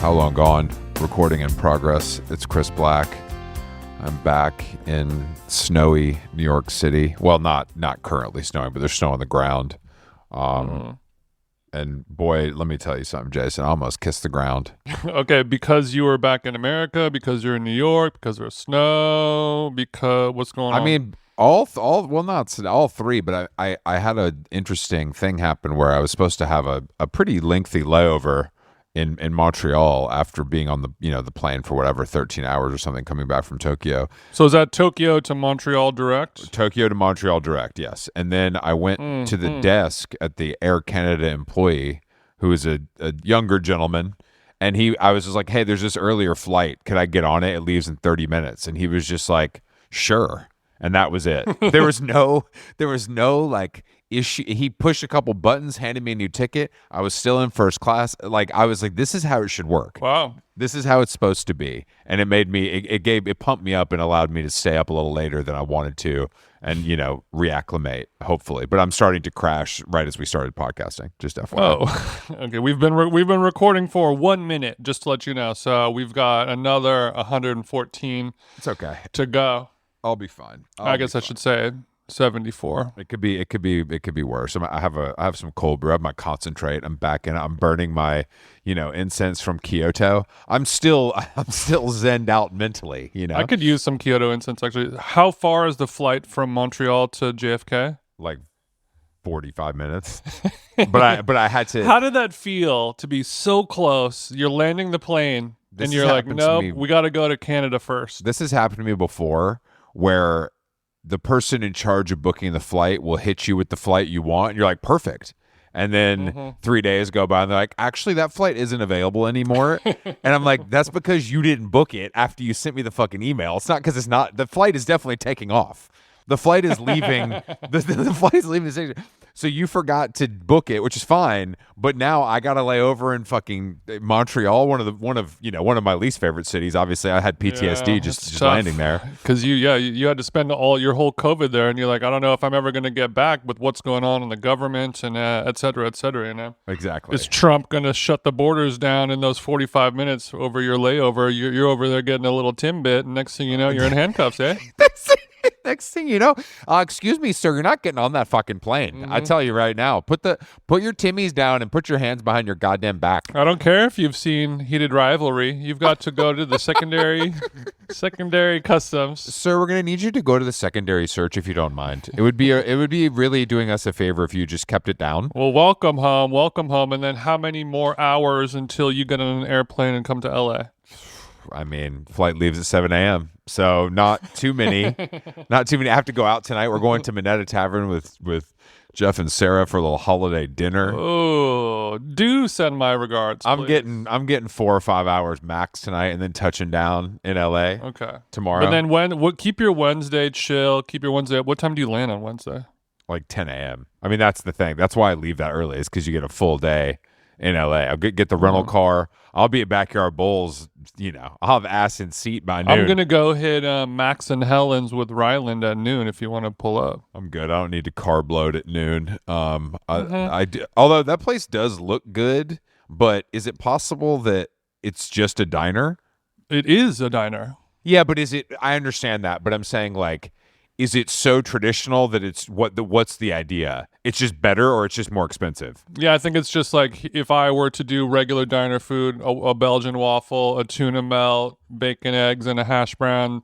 How Long Gone, recording in progress. It's Chris Black. I'm back in snowy New York City. Well, not currently snowing, but there's snow on the ground. And boy, let me tell you something, Jason. I almost kissed the ground. Okay, because you were back in America, because you're in New York, because there's snow, because what's going on? I mean, not all three, but I had an interesting thing happen where I was supposed to have a pretty lengthy layover in Montreal after being on the plane for whatever 13 hours or something coming back from Tokyo. So is that Tokyo to Montreal direct? Tokyo to Montreal direct, yes. And then I went to the desk at the Air Canada employee, who is a younger gentleman, and I was just like, "Hey, there's this earlier flight. Could I get on it? It leaves in 30 minutes." And he was just like, "Sure." And that was it. There was no like issue. He pushed a couple buttons, handed me a new ticket. I was still in first class. Like, I was like, this is how it should work. Wow. This is how it's supposed to be. And it made me, it pumped me up and allowed me to stay up a little later than I wanted to and, reacclimate, hopefully. But I'm starting to crash right as we started podcasting, just FYI. Oh, okay. We've been recording for 1 minute, just to let you know. So we've got another 114 It's okay to go. I'll be fine. I guess I should say 74. It could be worse. I have some cold brew. I have my concentrate. I'm back in it. I'm burning my, incense from Kyoto. I'm still zenned out mentally, I could use some Kyoto incense, actually. How far is the flight from Montreal to JFK? Like 45 minutes. But I had to. How did that feel to be so close? You're landing the plane and you're like, no, we got to go to Canada first. This has happened to me before, where the person in charge of booking the flight will hit you with the flight you want, and you're like, perfect. And then 3 days go by, and they're like, actually, that flight isn't available anymore. And I'm like, that's because you didn't book it after you sent me the fucking email. It's not because it's not. The flight is definitely taking off. The flight is leaving. the flight is leaving the station. So you forgot to book it, which is fine. But now I got to lay over in fucking Montreal, one of my least favorite cities. Obviously, I had PTSD just landing there. Because you had to spend all your whole COVID there, and you're like, I don't know if I'm ever going to get back with what's going on in the government and et cetera, et cetera. Exactly. Is Trump going to shut the borders down in those 45 minutes over your layover? You're over there getting a little Timbit, and next thing you know, you're in handcuffs, eh? Next thing you know, excuse me, sir, you're not getting on that fucking plane. I tell you right now, put your Timmies down and put your hands behind your goddamn back. I don't care if you've seen Heated Rivalry. You've got to go to the secondary customs. Sir, we're gonna need you to go to the secondary search if you don't mind. It would be really doing us a favor if you just kept it down. Well, welcome home. And then how many more hours until you get on an airplane and come to LA? I mean, flight leaves at 7 a.m., so not too many. Not too many. I have to go out tonight. We're going to Minetta Tavern with Jeff and Sarah for a little holiday dinner. Oh, do send my regards, please. I'm getting 4 or 5 hours max tonight, and then touching down in LA. Okay. Tomorrow. But then keep your Wednesday chill. Keep your Wednesday. What time do you land on Wednesday? Like 10 a.m. I mean, that's the thing. That's why I leave that early, is because you get a full day in LA. I'll get the rental car. I'll be at Backyard Bowls. I'll have ass in seat by noon. I'm gonna go hit Max and Helen's with Ryland at noon if you want to pull up. I'm good. I don't need to carb load at noon. I do, although that place does look good, but is it possible that it's just a diner? It is a diner. Yeah, but is it? I understand that, but I'm saying, like, is it so traditional that it's what's the idea? It's just better, or it's just more expensive? Yeah, I think it's just like if I were to do regular diner food, a Belgian waffle, a tuna melt, bacon, eggs, and a hash brown,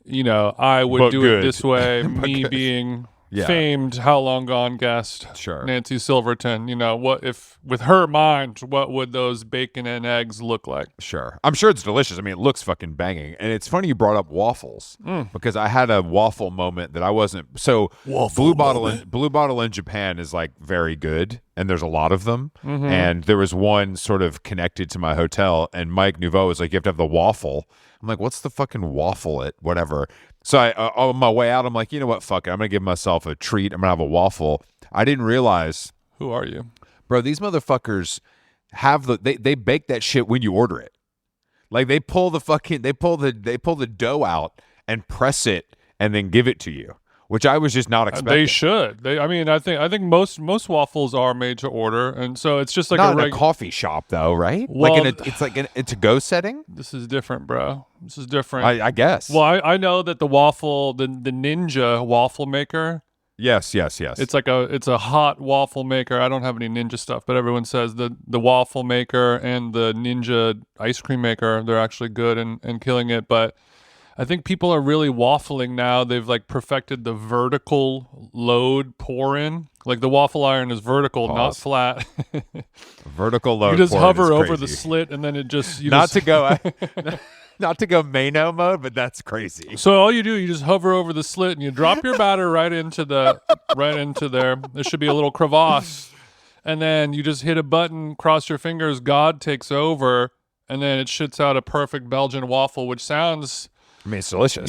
I would do it this way. Me being famed How Long Gone guest, sure, Nancy Silverton. What if, with her mind, what would those bacon and eggs look like? Sure. I'm sure it's delicious. I mean, it looks fucking banging. And it's funny you brought up waffles, because I had a waffle moment that I wasn't. So Blue Bottle in Japan is like very good, and there's a lot of them. And there was one sort of connected to my hotel, and Mike Nouveau was like, you have to have the waffle. I'm like, what's the fucking waffle at whatever? So on my way out, I'm like, you know what? Fuck it. I'm going to give myself a treat. I'm going to have a waffle. I didn't realize. Who are you? Bro, these motherfuckers have they bake that shit when you order it. Like, they pull the dough out and press it and then give it to you. which I was just not expecting. They should. I think most waffles are made to order, and so it's just like not in a coffee shop though, right? Well, it's like in a to-go setting. This is different, bro. This is different. I guess. Well, I know that the Ninja waffle maker. Yes. It's a hot waffle maker. I don't have any Ninja stuff, but everyone says the waffle maker and the Ninja ice cream maker, they're actually good and killing it. But I think people are really waffling now. They've like perfected the vertical load pour in. Like the waffle iron is vertical, not flat. Vertical load. You just hover over the slit, and then it just to go Mano mode, but that's crazy. So all you do, you just hover over the slit and you drop your batter right into there. There should be a little crevasse, and then you just hit a button, cross your fingers, God takes over, and then it shits out a perfect Belgian waffle, which sounds. I mean, it's delicious.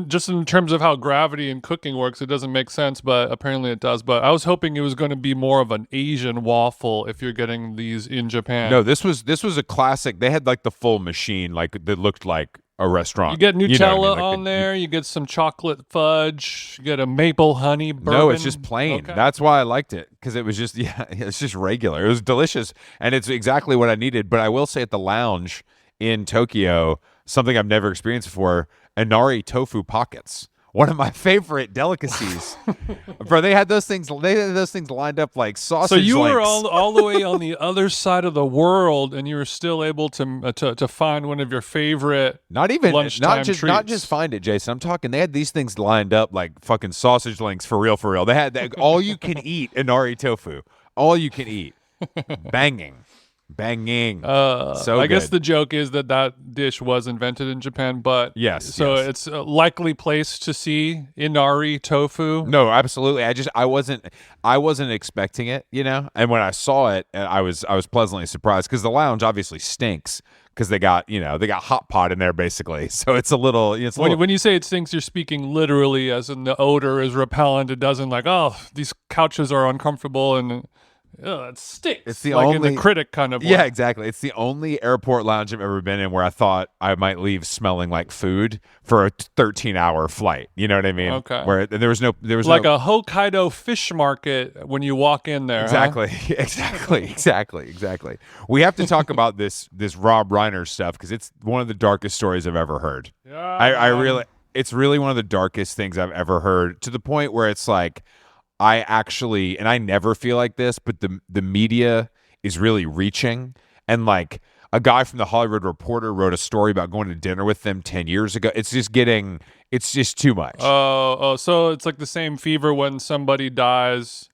Just in terms of how gravity and cooking works, it doesn't make sense, but apparently it does. But I was hoping it was going to be more of an Asian waffle if you're getting these in Japan. No, this was a classic. They had like the full machine, like that looked like a restaurant. You get Nutella on there. You get some chocolate fudge. You get a maple honey bourbon. No, it's just plain. Okay. That's why I liked it, because it was just it's just regular. It was delicious, and it's exactly what I needed. But I will say, at the lounge in Tokyo, something I've never experienced before, Inari tofu pockets. One of my favorite delicacies. Bro, they had those things lined up like sausage. So you links. were all the way on the other side of the world, and you were still able to find one of your favorite not just find it, Jason. I'm talking, they had these things lined up like fucking sausage links for real. They had all you can eat Inari tofu. All you can eat. Banging. So I guess the joke is that dish was invented in Japan, but yes. It's a likely place to see Inari tofu. No, absolutely. I wasn't expecting it, and when I saw it, I was pleasantly surprised, because the lounge obviously stinks, because they got hot pot in there basically. So it's a little. When you say it stinks, you're speaking literally, as in the odor is repellent. It doesn't like, oh, these couches are uncomfortable and. Oh, it stinks. It's the like only in the critic kind of way. Yeah, exactly. It's the only airport lounge I've ever been in where I thought I might leave smelling like food for a 13-hour flight. You know what I mean? Okay. Where there was like a Hokkaido fish market when you walk in there. Exactly. Huh? Exactly. We have to talk about this Rob Reiner stuff, because it's one of the darkest stories I've ever heard. Yeah. It's really one of the darkest things I've ever heard, to the point where it's like, and I never feel like this, but the media is really reaching. And like, a guy from the Hollywood Reporter wrote a story about going to dinner with them 10 years ago. It's just too much. Oh, so it's like the same fever when somebody dies.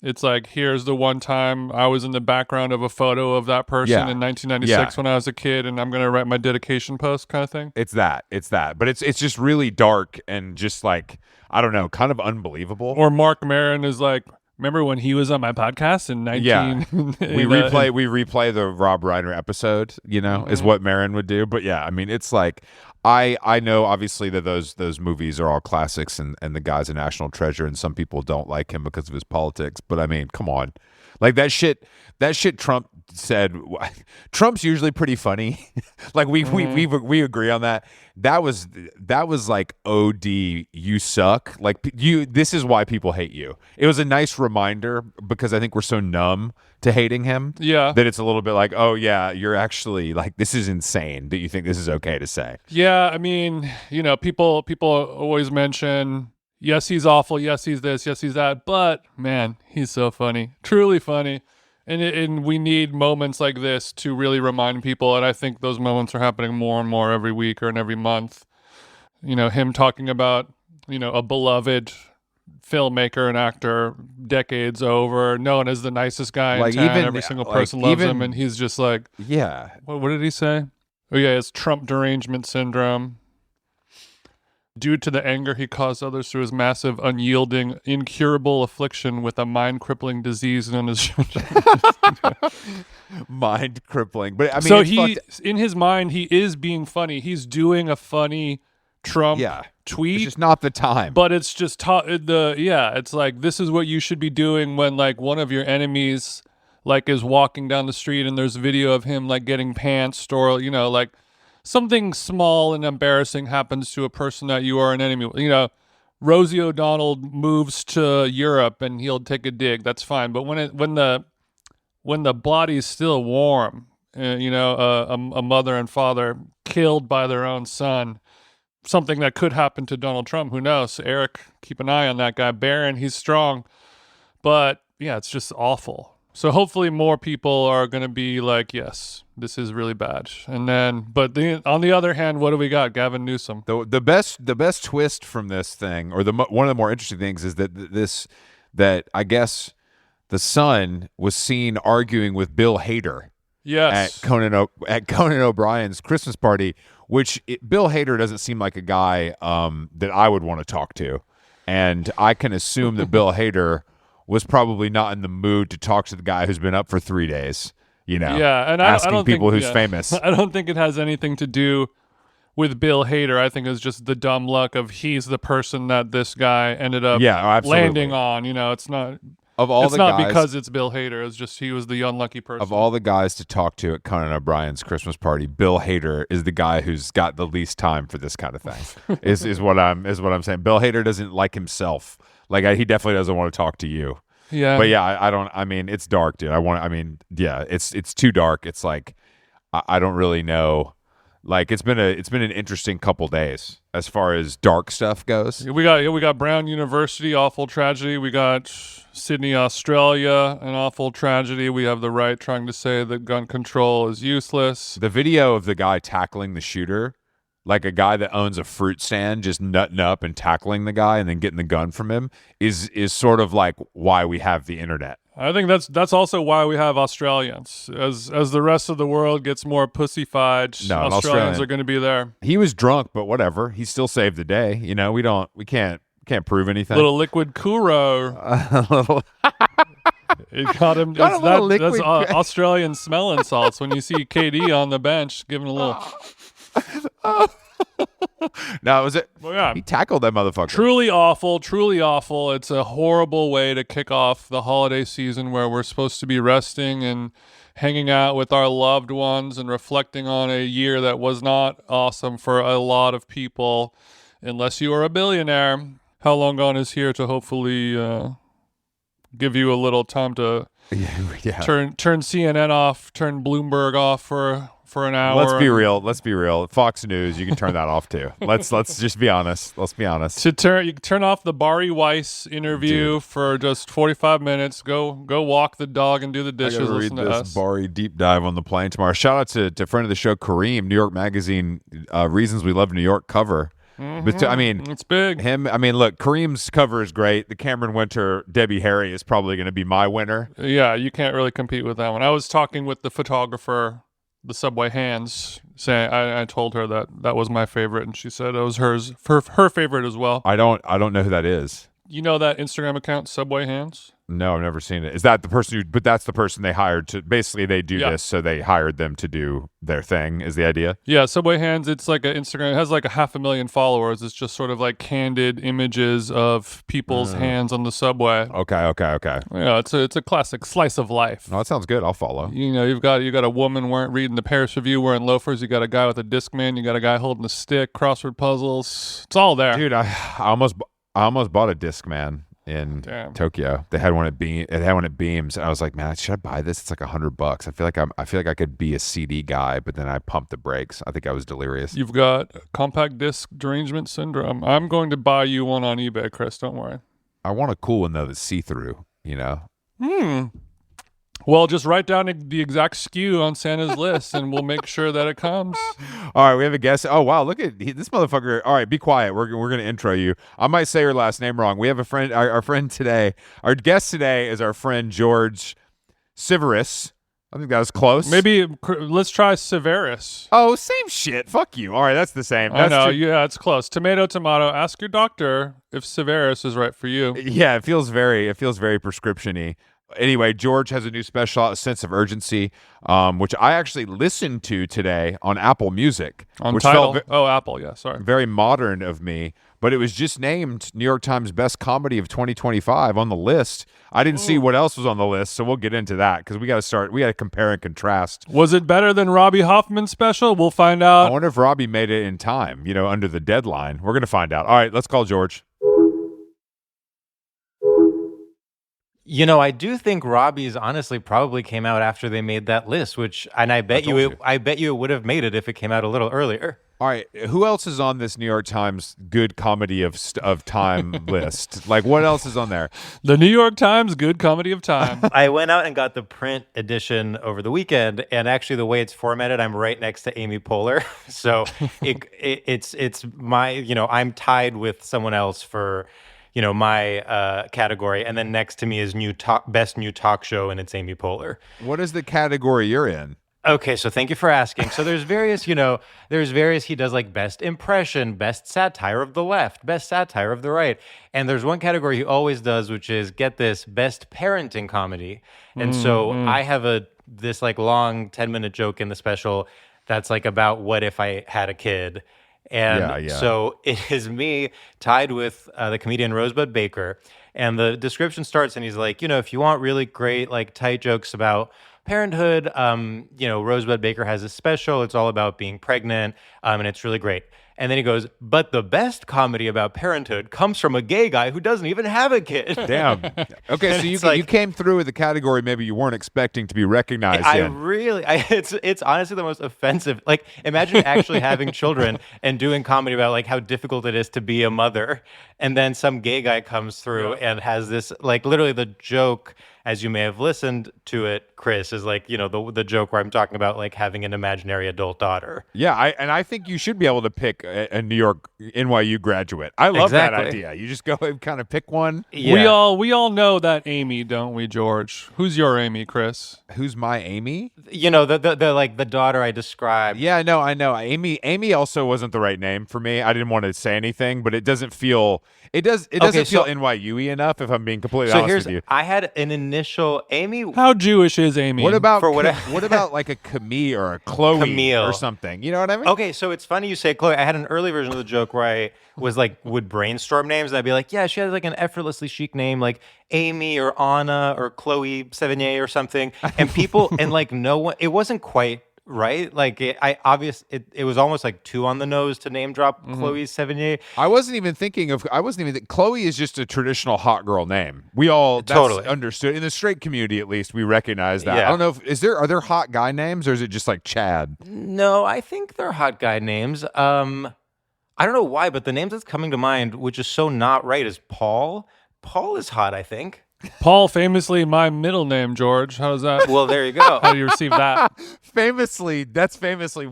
It's like, here's the one time I was in the background of a photo of that person in 1996 when I was a kid, and I'm going to write my dedication post kind of thing. It's that. But it's just really dark and just like, I don't know, kind of unbelievable. Or Mark Maron is like, remember when he was on my podcast in 19... Yeah. we replay the Rob Reiner episode, is what Maron would do. But yeah, I mean, it's like, I know obviously that those movies are all classics, and the guy's a national treasure, and some people don't like him because of his politics. But I mean, come on. Like that shit Trump said. Trump's usually pretty funny. Like we agree on that. That was like, OD, you suck. Like this is why people hate you. It was a nice reminder, because I think we're so numb to hating him. Yeah. That it's a little bit like, oh yeah, you're actually like, this is insane that you think this is okay to say. Yeah, I mean, people always mention, yes, he's awful, yes, he's this, yes, he's that, but man, he's so funny, truly funny. And we need moments like this to really remind people, and I think those moments are happening more and more every week or every month. Him talking about, a beloved filmmaker and actor decades over, known as the nicest guy in town. Every single person loves him, and he's just like, yeah. What did he say? Oh yeah, it's Trump derangement syndrome. Due to the anger he caused others through his massive, unyielding, incurable affliction with a mind-crippling disease known as mind-crippling. But I mean, so in his mind, he is being funny. He's doing a funny Trump tweet. It's just not the time. But it's just it's like, this is what you should be doing when like one of your enemies like is walking down the street and there's video of him like getting pantsed, or like something small and embarrassing happens to a person that you are an enemy with. Rosie O'Donnell moves to Europe and he'll take a dig. That's fine. But when the body's still warm, a mother and father killed by their own son, something that could happen to Donald Trump. Who knows? Eric, keep an eye on that guy. Barron, he's strong. But yeah, it's just awful. So hopefully more people are going to be like, yes, this is really bad. And then, on the other hand, what do we got? Gavin Newsom. The best twist from this thing, or one of the more interesting things, is that I guess the son was seen arguing with Bill Hader. Yes. At Conan O'Brien's Christmas party, which Bill Hader doesn't seem like a guy that I would want to talk to, and I can assume that Bill Hader was probably not in the mood to talk to the guy who's been up for 3 days. Yeah, and asking I don't people think, who's famous. I don't think it has anything to do with Bill Hader. I think it's just the dumb luck of he's the person that this guy ended up landing on. It's not. It's not because it's Bill Hader. It's just he was the unlucky person. Of all the guys to talk to at Conan O'Brien's Christmas party, Bill Hader is the guy who's got the least time for this kind of thing. is what I'm saying. Bill Hader doesn't like himself. Like he definitely doesn't want to talk to you. Yeah. But yeah, I don't. I mean, it's dark, dude. It's too dark. It's like I don't really know. Like it's been an interesting couple days as far as dark stuff goes. We got Brown University, awful tragedy. We got Sydney, Australia, an awful tragedy. We have the right trying to say that gun control is useless. The video of the guy tackling the shooter, like a guy that owns a fruit stand, just nutting up and tackling the guy and then getting the gun from him, is sort of like why we have the internet. I think that's also why we have Australians. As the rest of the world gets more pussyfied, Australians are going to be there. He was drunk, but whatever. He still saved the day. We can't prove anything. Little liquid Kuro. It got him. That's Australian smelling salts. When you see KD on the bench giving a little. No, was it? Well, yeah. He tackled that motherfucker. Truly awful, truly awful. It's a horrible way to kick off the holiday season where we're supposed to be resting and hanging out with our loved ones and reflecting on a year that was not awesome for a lot of people, unless you are a billionaire. How Long Gone is here to hopefully give you a little time to turn CNN off, turn Bloomberg off for an hour. Let's be real. Fox News, you can turn that off too. Let's just be honest. Let's be honest. You can turn off the Bari Weiss interview for just 45 minutes. Go walk the dog and do the dishes. I gotta listen read to this us. Bari deep dive on the plane tomorrow. Shout out to friend of the show Kareem, New York Magazine, Reasons We Love New York cover. Mm-hmm. But it's big. Look, Kareem's cover is great. The Cameron Winter, Debbie Harry is probably going to be my winner. Yeah, you can't really compete with that one. I was talking with the photographer, the Subway Hands, saying I told her that was my favorite, and she said it was her favorite as well. I don't know who that is. You know that Instagram account, Subway Hands? No, I've never seen it. Is that the person but that's the person they hired to, basically they do this, so they hired them to do their thing, is the idea? Yeah, Subway Hands, it's like an Instagram, it has like 500,000 followers. It's just sort of like candid images of people's hands on the subway. Okay. Yeah, it's a classic slice of life. Oh, that sounds good. I'll follow. You've got a woman reading the Paris Review wearing loafers. You got a guy with a Discman. You got a guy holding a stick, crossword puzzles. It's all there. Dude, I almost bought a Discman in Tokyo. They had one at Beams, and I was like, man, should I buy this? It's like $100. I feel like I could be a CD guy, but then I pumped the brakes. I think I was delirious. You've got compact disc derangement syndrome. I'm going to buy you one on eBay, Chris. Don't worry. I want a cool one though that's see-through. Well, just write down the exact SKU on Santa's list, and we'll make sure that it comes. All right, we have a guest. Oh, wow, look at this motherfucker. All right, be quiet. We're going to intro you. I might say your last name wrong. We have a friend, our friend today. Our guest today is our friend George Civeris. I think that was close. Maybe let's try Civeris. Oh, same shit. Fuck you. All right, that's the same. I know. Yeah, it's close. Tomato, tomato. Ask your doctor if Civeris is right for you. Yeah, it feels very prescription-y. Anyway, George has a new special, Sense of Urgency, which I actually listened to today on Apple Music. On Tidal? Apple, yeah, sorry. Very modern of me, but it was just named New York Times Best Comedy of 2025 on the list. I didn't see what else was on the list, so we'll get into that because we got to compare and contrast. Was it better than Robbie Hoffman's special? We'll find out. I wonder if Robbie made it in time, under the deadline. We're going to find out. All right, let's call George. I do think Robbie's honestly probably came out after they made that list, and I bet I bet you it would have made it if it came out a little earlier. All right, who else is on this New York Times good comedy of time list? Like, what else is on there? The New York Times good comedy of time. I went out and got the print edition over the weekend, and actually the way it's formatted, I'm right next to Amy Poehler. So it's my, I'm tied with someone else for, my category, and then next to me is best new talk show, and it's Amy Poehler. What is the category you're in? Okay, so thank you for asking. So there's various, he does like best impression, best satire of the left, best satire of the right. And there's one category he always does, which is, get this, best parenting comedy. And so I have this like long 10-minute joke in the special that's like about what if I had a kid. And so it is me tied with the comedian Rosebud Baker. And the description starts and he's like, if you want really great, like tight jokes about parenthood, Rosebud Baker has a special. It's all about being pregnant, and it's really great. And then he goes, but the best comedy about parenthood comes from a gay guy who doesn't even have a kid. Damn. Okay, so you came through with a category maybe you weren't expecting to be recognized in. It's honestly the most offensive. Like, imagine actually having children and doing comedy about like how difficult it is to be a mother, and then some gay guy comes through and has this, like, literally the joke, as you may have listened to it, Chris, is like, the joke where I'm talking about like having an imaginary adult daughter. Yeah, I think you should be able to pick a New York NYU graduate. I love that idea. You just go and kind of pick one. Yeah. We all know that Amy, don't we, George? Who's your Amy, Chris? Who's my Amy? The daughter I described. Yeah, I know. Amy also wasn't the right name for me. I didn't want to say anything, but it doesn't feel feel NYU-y enough, if I'm being completely honest with you. I had an initial Amy. How Jewish is Amy? What about what about like a Camille or a Chloe or something? You know what I mean? Okay, so it's funny you say Chloe. I had an early version of the joke where I was like, would brainstorm names, and I'd be like, yeah, she has like an effortlessly chic name, like Amy or Anna or Chloe Sevigny or something. And people, and like no one, it wasn't quite right. Like it was almost like too on the nose to name drop Chloe Sevigny. I wasn't even thinking Chloe is just a traditional hot girl name. We all totally understood in the straight community, at least we recognize that. Yeah. I don't know are there hot guy names, or is it just like Chad? No, I think they're hot guy names. I don't know why, but the name that's coming to mind, which is so not right, is Paul. Paul is hot, I think. Paul, famously my middle name, George. How does that? Well, there you go. How do you receive that? Famously,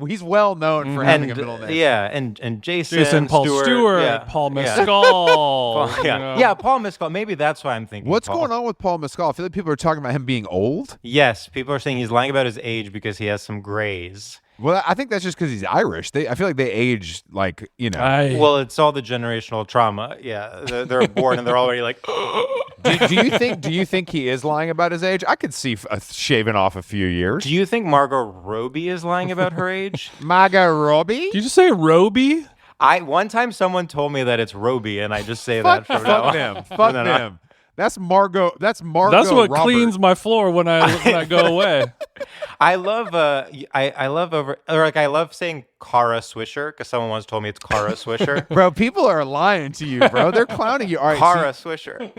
he's well known for having a middle name. Yeah, and Jason Paul Stewart, yeah. Paul Mescal. Paul Mescal. Maybe that's why I'm thinking. What's going on with Paul Mescal? I feel like people are talking about him being old. Yes, people are saying he's lying about his age because he has some grays. Well, I think that's just because he's Irish. I feel like they age like, Well, it's all the generational trauma. Yeah, they're born and they're already like. Do you think he is lying about his age? I could see shaving off a few years. Do you think Margot Robbie is lying about her age? Margot Robbie? Did you just say Robbie? One time someone told me that it's Robbie, and I just say that from now on. Fuck them. That's Margot. That's Margot. That's what Robert. cleans my floor when I go away. I love I love saying Kara Swisher because someone once told me it's Kara Swisher. Bro, people are lying to you, bro. They're clowning you. All right, Kara Swisher.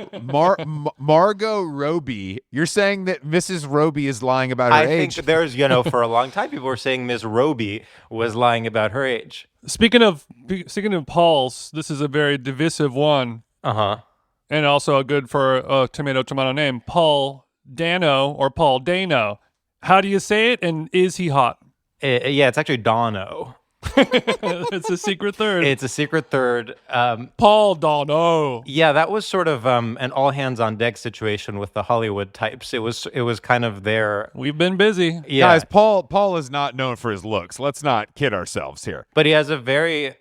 Margot Robbie. You're saying that Mrs. Robbie is lying about her age. I think there's, for a long time people were saying Miss Robbie was lying about her age. Speaking of Paul's, this is a very divisive one. Uh-huh. And also good for a tomato name, Paul Dano or Paul Dano. How do you say it? And is he hot? Yeah, it's actually Dano. It's a secret third. It's a secret third. Paul Dano. Yeah, that was sort of an all hands on deck situation with the Hollywood types. It was kind of their. We've been busy, guys. Paul is not known for his looks. Let's not kid ourselves here. But he has a very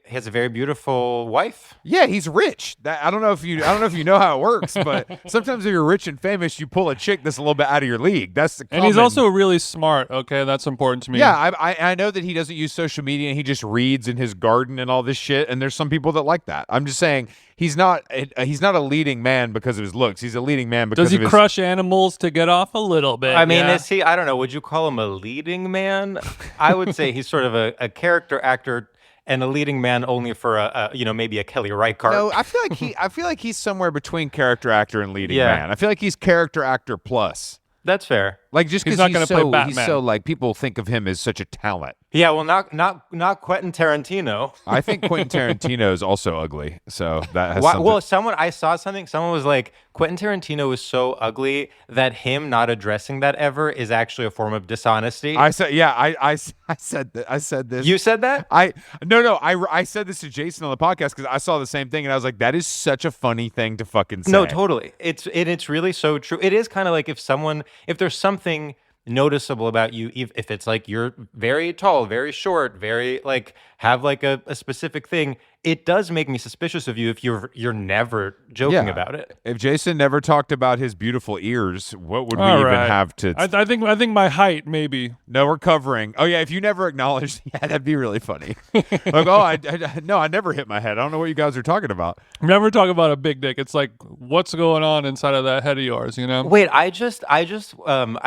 beautiful wife. Yeah, he's rich. I don't know if you know how it works, but sometimes if you're rich and famous, you pull a chick that's a little bit out of your league. That's the common. And he's also really smart. Okay, that's important to me. Yeah, I know that he doesn't use social media and he just reads in his garden and all this shit, and there's some people that like that. I'm just saying he's not a leading man because of his looks. He's a leading man because of his... crush animals to get off a little bit? I mean, is he? I don't know. Would you call him a leading man? I would say he's sort of a character actor and a leading man only for maybe a Kelly Reichardt. No, I feel like he's somewhere between character actor and leading man. I feel like he's character actor plus. That's fair. Like just because he's so like people think of him as such a talent. Yeah, well, not Quentin Tarantino. I think Quentin Tarantino is also ugly, so that has something. Well, I saw something. Someone was like, Quentin Tarantino is so ugly that him not addressing that ever is actually a form of dishonesty. I said, yeah, I said that. I said this. You said that? I said this to Jason on the podcast because I saw the same thing and I was like, that is such a funny thing to fucking say. No, totally. It's really so true. It is kind of like if there's something noticeable about you, if it's like you're very tall, very short, very like have like a specific thing, it does make me suspicious of you if you're never joking about it. If Jason never talked about his beautiful ears, what would we even have to? I think my height maybe. No, we're covering. Oh yeah, if you never acknowledged, that'd be really funny. Like, I never hit my head. I don't know what you guys are talking about. Never talk about a big dick. It's like, what's going on inside of that head of yours? You know? Wait, I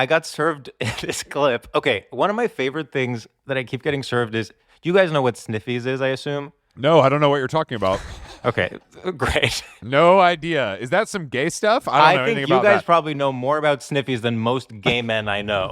got served this clip. Okay, one of my favorite things that I keep getting served is. Do you guys know what Sniffies is? I assume. No, I don't know what you're talking about. Okay, great. No idea. Is that some gay stuff? I don't know anything about that. I think you guys probably know more about Sniffies than most gay men I know.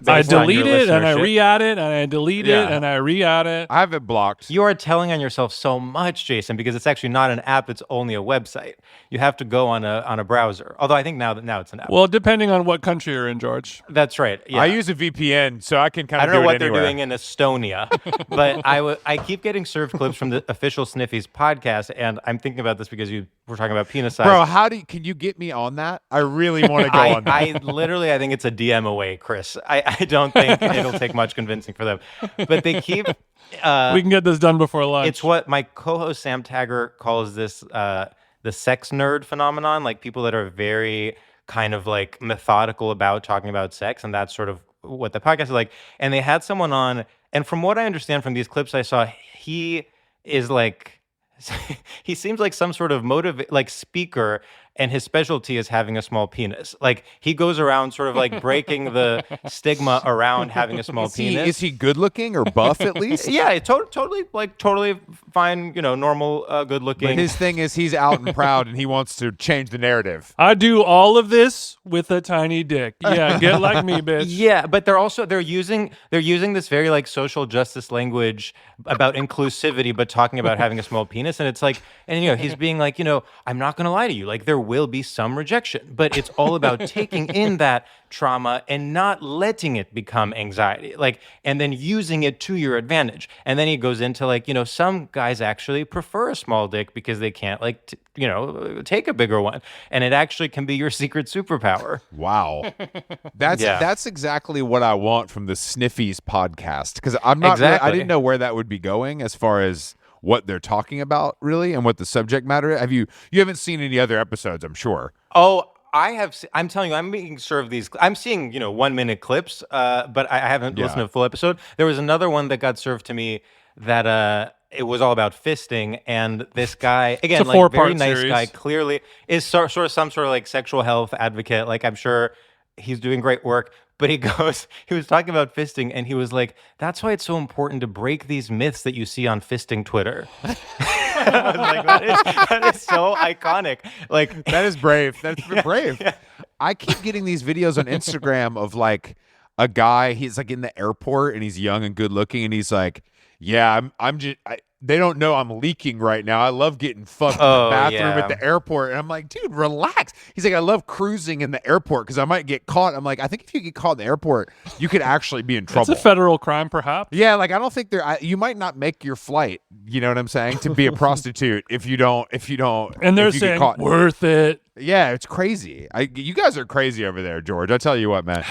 I delete it and I re-add it and I delete it and I re-add it. I have it blocked. You are telling on yourself so much, Jason, because it's actually not an app. It's only a website. You have to go on a browser. Although I think now it's an app. Well, depending on what country you're in, George. That's right. Yeah. I use a VPN, so I can kind of I don't know what anywhere. they're doing in Estonia, but I keep getting served clips from the official Sniffies podcast, and I'm thinking about this because we're talking about penis size. Bro, can you get me on that? I really want to go on that. I think it's a DM away, Chris. I don't think it'll take much convincing for them, but they keep. We can get this done before lunch. It's what my co-host Sam Taggart calls this the sex nerd phenomenon, like people that are very kind of like methodical about talking about sex, and that's sort of what the podcast is like. And they had someone on, and from what I understand from these clips I saw, he is like, he seems like some sort of speaker, and his specialty is having a small penis. Like he goes around sort of like breaking the stigma around having a small penis. Is he good looking or buff at least? Yeah, totally fine, normal, good looking. But his thing is he's out and proud and he wants to change the narrative. I do all of this with a tiny dick. Yeah, get like me, bitch. Yeah, but they're using this very like social justice language about inclusivity, but talking about having a small penis, and it's like, and he's being like, I'm not gonna lie to you, like there will be some rejection, but it's all about taking in that trauma and not letting it become anxiety, like, and then using it to your advantage. And then he goes into like, some guys actually prefer a small dick because they can't like, take a bigger one, and it actually can be your secret superpower. Wow, that's exactly what I want from the Sniffies podcast, because I'm not. Exactly. I didn't know where that would be going as far as what they're talking about, really, and what the subject matter is. You haven't seen any other episodes, I'm sure. Oh, I have. I'm telling you, I'm being served these. I'm seeing 1 minute clips, but I haven't listened to a full episode. There was another one that got served to me that it was all about fisting, and this guy, again, like very nice series. Guy, clearly is sort of some sort of like sexual health advocate. Like I'm sure he's doing great work. But he was talking about fisting, and he was like, that's why it's so important to break these myths that you see on fisting Twitter. I was like, that is so iconic. Like, that is brave. That's brave. Yeah. I keep getting these videos on Instagram of like a guy, he's like in the airport and he's young and good looking, and he's like, yeah, they don't know I'm leaking right now. I love getting fucked in the bathroom at the airport. And I'm like, dude, relax. He's like, I love cruising in the airport because I might get caught. I'm like, I think if you get caught in the airport, you could actually be in trouble. It's a federal crime, perhaps. Yeah, like I don't think you might not make your flight, you know what I'm saying, to be a prostitute if you don't. And they're saying, worth it. Yeah, it's crazy. You guys are crazy over there, George. I tell you what, man.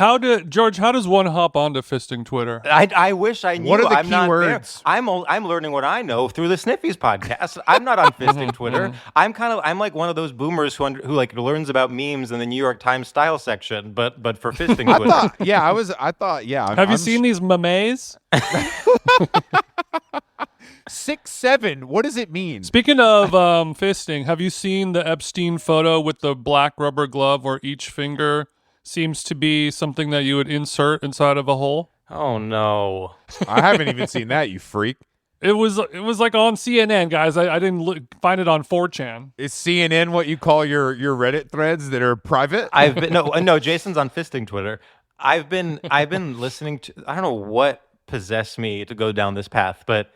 George, how does one hop onto fisting Twitter? I wish I knew. What are the key words? I'm learning what I know through the Sniffies podcast. I'm not on fisting Twitter. I'm like one of those boomers who like learns about memes in the New York Times style section, but for fisting Twitter. Have you seen these memes? 6'7". What does it mean? Speaking of fisting, have you seen the Epstein photo with the black rubber glove where each finger seems to be something that you would insert inside of a hole? Oh, no. I haven't even seen that, you freak. It was like on CNN, guys. I didn't find it on 4chan. Is CNN what you call your Reddit threads that are private? I've been no. Jason's on fisting Twitter. I've been listening to. I don't know what possessed me to go down this path, but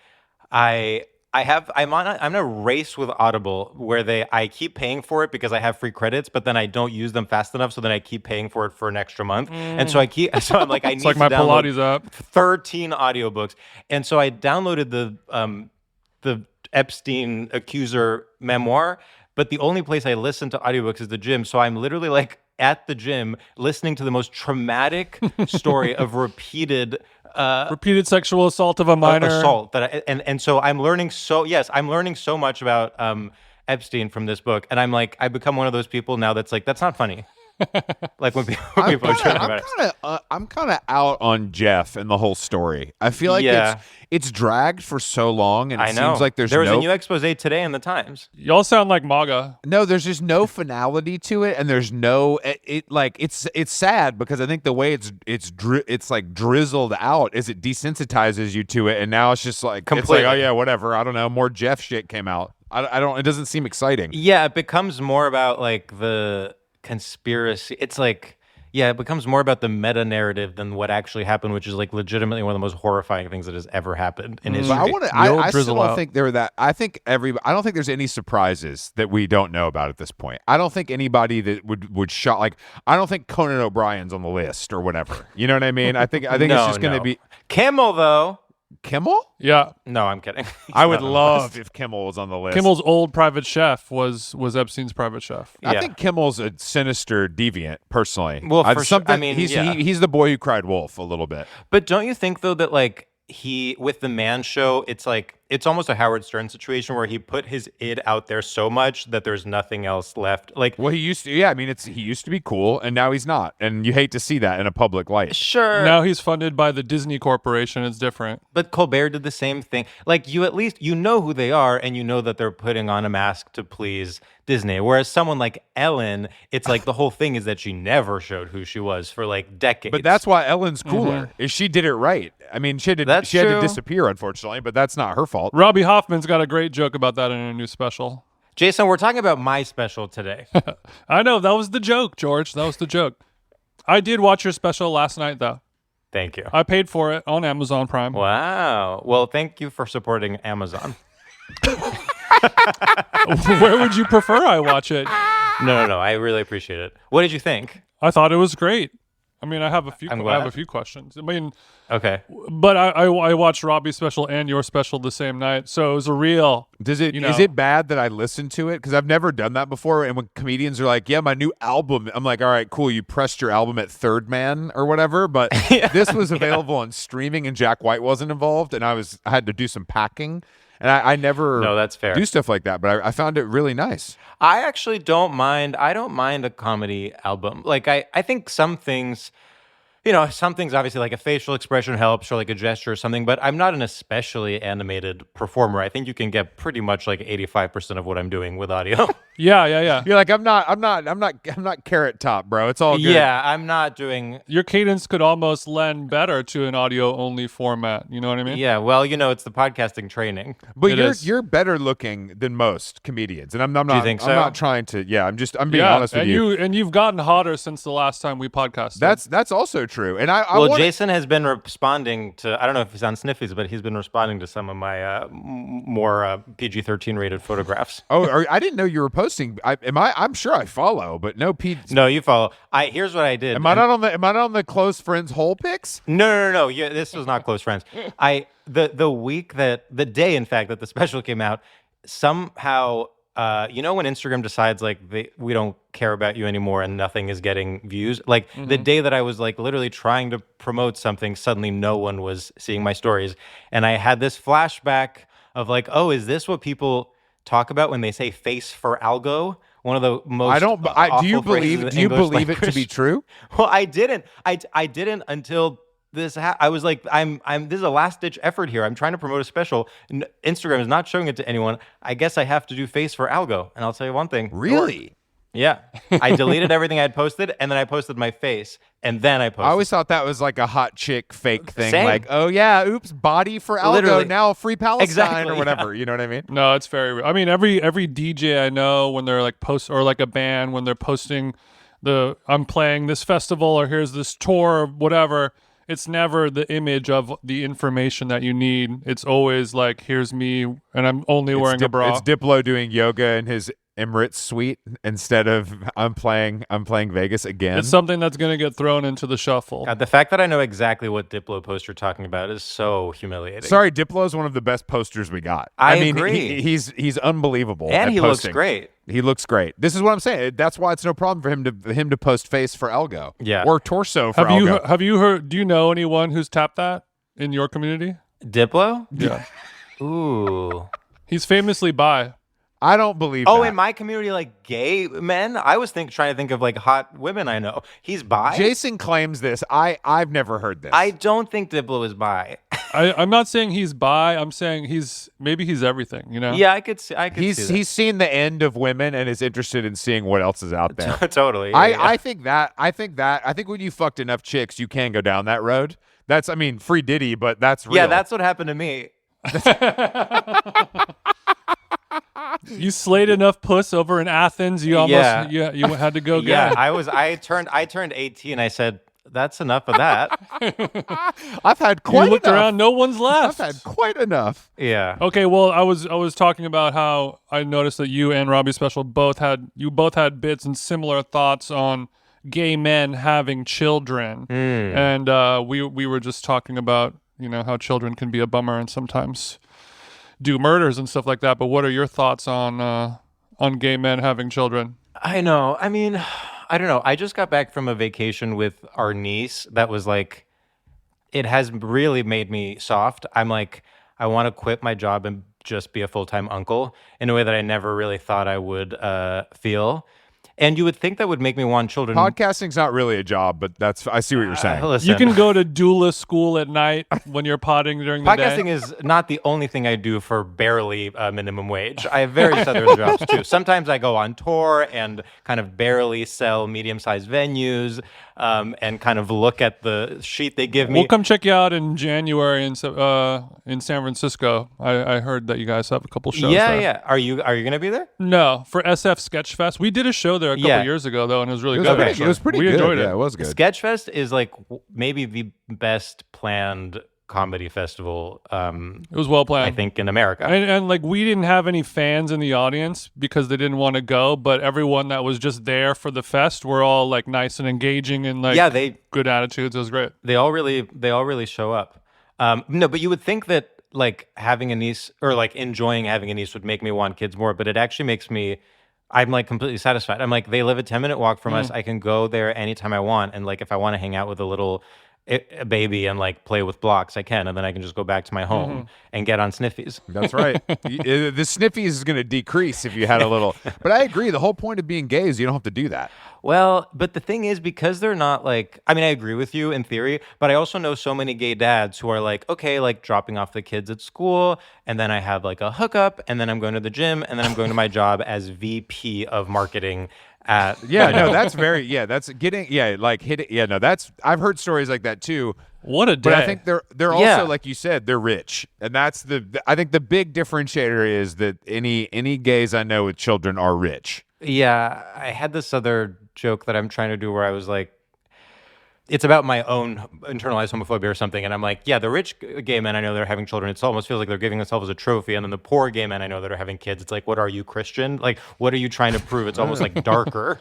I'm in a race with Audible where I keep paying for it because I have free credits, but then I don't use them fast enough, so then I keep paying for it for an extra month. And so I'm like, I need like to my download Pilates app. 13 audiobooks. And so I downloaded the Epstein accuser memoir, but the only place I listen to audiobooks is the gym. So I'm literally like at the gym listening to the most traumatic story of repeated sexual assault of a minor. Assault and so I'm learning so much about Epstein from this book, and I'm like, I become one of those people now that's like, that's not funny. Like when people are talking about it. I'm kind of out on Jeff and the whole story. I feel like it's dragged for so long, and it seems like there was a new expose today in the Times. Y'all sound like MAGA. No, there's just no finality to it, and there's no it's sad because I think the way it's like drizzled out is it desensitizes you to it, and now it's just like completely. It's like, oh yeah, whatever. I don't know. More Jeff shit came out. I don't. It doesn't seem exciting. Yeah, it becomes more about like the conspiracy. It's like, yeah, it becomes more about the meta narrative than what actually happened, which is like legitimately one of the most horrifying things that has ever happened in history. I still don't think there were that. I don't think there's any surprises that we don't know about at this point. I don't think anybody that would shot, like, I don't think Conan O'Brien's on the list or whatever. You know what I mean? I think it's just going to be Kimmel though. Kimmel? Yeah. No, I'm kidding. I would love if Kimmel was on the list. Kimmel's old private chef was Epstein's private chef. I think Kimmel's a sinister deviant, personally. Well, I mean, he's the boy who cried wolf a little bit. But don't you think though that like with the Man Show, it's like it's almost a Howard Stern situation where he put his id out there so much that there's nothing else left. Like, well, he used to. Yeah, I mean, he used to be cool, and now he's not, and you hate to see that in a public light. Sure. Now he's funded by the Disney Corporation. It's different. But Colbert did the same thing. Like, you at least you know who they are, and you know that they're putting on a mask to please Disney. Whereas someone like Ellen, it's like the whole thing is that she never showed who she was for like decades. But that's why Ellen's cooler. Is she did it right. I mean, she had to disappear, unfortunately, but that's not her fault. Robbie Hoffman's got a great joke about that in a new special. Jason, we're talking about my special today. I know, that was the joke, George. That was the joke. I did watch your special last night, though. Thank you. I paid for it on Amazon Prime. Wow. Well, thank you for supporting Amazon. Where would you prefer I watch it? No. I really appreciate it. What did you think? I thought it was great. I mean, I have a few questions. I mean, okay, but I watched Robbie's special and your special the same night, so it was a real. Is it bad that I listened to it? Because I've never done that before. And when comedians are like, "Yeah, my new album," I'm like, "All right, cool. You pressed your album at Third Man or whatever." But this was available on streaming, and Jack White wasn't involved, and I had to do some packing. And I never that's fair. do stuff like that, but I found it really nice. I actually don't mind. I don't mind a comedy album. Like, I think some things, some things obviously like a facial expression helps or like a gesture or something, but I'm not an especially animated performer. I think you can get pretty much like 85% of what I'm doing with audio. Yeah. You're like, I'm not Carrot Top, bro. It's all good. Yeah, I'm not doing. Your cadence could almost lend better to an audio only format. You know what I mean? Yeah. Well, it's the podcasting training. But you're better looking than most comedians, and I'm not. Do you think so? I'm not trying to. Yeah, I'm being honest with you. And you've gotten hotter since the last time we podcasted. That's also true. And Jason has been responding to. I don't know if he's on Sniffies, but he's been responding to some of my more PG-13 rated photographs. Oh, I didn't know you were posting. I'm sure I follow, but no No, you follow. Here's what I did. Am I not on the close friends whole pics? No. Yeah, this was not close friends. The day, in fact, that the special came out, somehow, when Instagram decides like we don't care about you anymore and nothing is getting views. Like the day that I was like literally trying to promote something, suddenly no one was seeing my stories, and I had this flashback of like, oh, is this what people talk about when they say face for algo? One of the most do you believe it to be true? Well, I didn't until this I was like, this is a last ditch effort here. I'm trying to promote a special. Instagram is not showing it to anyone. I guess I have to do face for algo. And I'll tell you one thing. Really? Yeah. I deleted everything I had posted, and then I posted my face, and then I posted. I always thought that was like a hot chick fake thing. Same. Like, oh yeah, oops, body for Algo, Literally. now free Palestine Exactly, or whatever. You know what I mean? No, it's very real. I mean, every DJ I know, when they're like or like a band, when they're posting I'm playing this festival or here's this tour or whatever, it's never the image of the information that you need. It's always like, here's me and I'm only wearing a bra. It's Diplo doing yoga in his Emirates suite instead of I'm playing Vegas again. It's something that's going to get thrown into the shuffle. God, the fact that I know exactly what Diplo post you're talking about is so humiliating. Sorry, Diplo is one of the best posters we got. I mean, agree. He's unbelievable. And at he posting. looks great. He looks great. This is what I'm saying. That's why it's no problem for him to post face for Algo. Yeah. Or torso for Algo. Have you heard? Do you know anyone who's tapped that in your community? Diplo? Yeah. Ooh. He's famously bi. I don't believe Oh, that. in my community, like gay men? I was trying to think of like hot women I know. He's bi? Jason claims this. I've never heard this. I don't think Diplo is bi. I'm not saying he's bi. I'm saying maybe he's everything. You know? Yeah, I could see that. He's seen the end of women and is interested in seeing what else is out there. Totally. Yeah, I think when you fucked enough chicks, you can go down that road. That's, I mean, free Diddy, but that's real. Yeah, that's what happened to me. You slayed enough puss over in Athens. You almost you had to go get Yeah, it. I turned 18. I said, that's enough of that. I've had quite You looked enough. around, no one's left. I've had quite enough. Yeah. Okay, well, I was talking about how I noticed that you and Robbie Special both had bits and similar thoughts on gay men having children, and we were just talking about how children can be a bummer and sometimes do murders and stuff like that. But what are your thoughts on gay men having children? I know. I mean, I don't know. I just got back from a vacation with our niece that was like, it has really made me soft. I'm like, I want to quit my job and just be a full-time uncle in a way that I never really thought I would feel. And you would think that would make me want children. Podcasting's not really a job, but I see what you're saying. Listen, You can go to doula school at night when you're potting during the day. podcasting is not the only thing I do for barely minimum wage. I have various other jobs too. Sometimes I go on tour and kind of barely sell medium-sized venues and kind of look at the sheet they give me. We'll come check you out in January in San Francisco. I heard that you guys have a couple shows there. Yeah. Are you going to be there? No, for SF Sketchfest. We did a show there a couple years ago, though, and it was really good. It was pretty we good. enjoyed it. Yeah, it was good. Sketchfest is like maybe the best planned comedy festival, It was well planned. I think, in America. And like we didn't have any fans in the audience because they didn't want to go, but everyone that was just there for the fest were all like nice and engaging and like good attitudes. It was great. They all really show up. No, but you would think that like having a niece or like enjoying having a niece would make me want kids more, but it actually makes me. I'm like completely satisfied. I'm like, they live a 10-minute walk from us. I can go there anytime I want. And like, if I want to hang out with a little baby and like play with blocks, I can. And then I can just go back to my home and get on Sniffies. That's right. The Sniffies is going to decrease if you had a little. But I agree. The whole point of being gay is you don't have to do that. Well, but the thing is, because they're not like, I mean, I agree with you in theory, but I also know so many gay dads who are like, okay, like dropping off the kids at school, and then I have like a hookup, and then I'm going to the gym, and then I'm going to my job as VP of marketing at. That's very, that's getting, like hit it. Yeah, no, I've heard stories like that too. What a day. But I think they're also, like you said, they're rich. And that's I think the big differentiator is that any gays I know with children are rich. Yeah, I had this other joke that I'm trying to do where I was like, it's about my own internalized homophobia or something. And I'm like, yeah, the rich gay men I know that are having children, it almost feels like they're giving themselves as a trophy. And then the poor gay men I know that are having kids, it's like, what are you, Christian? Like, what are you trying to prove? It's almost like darker.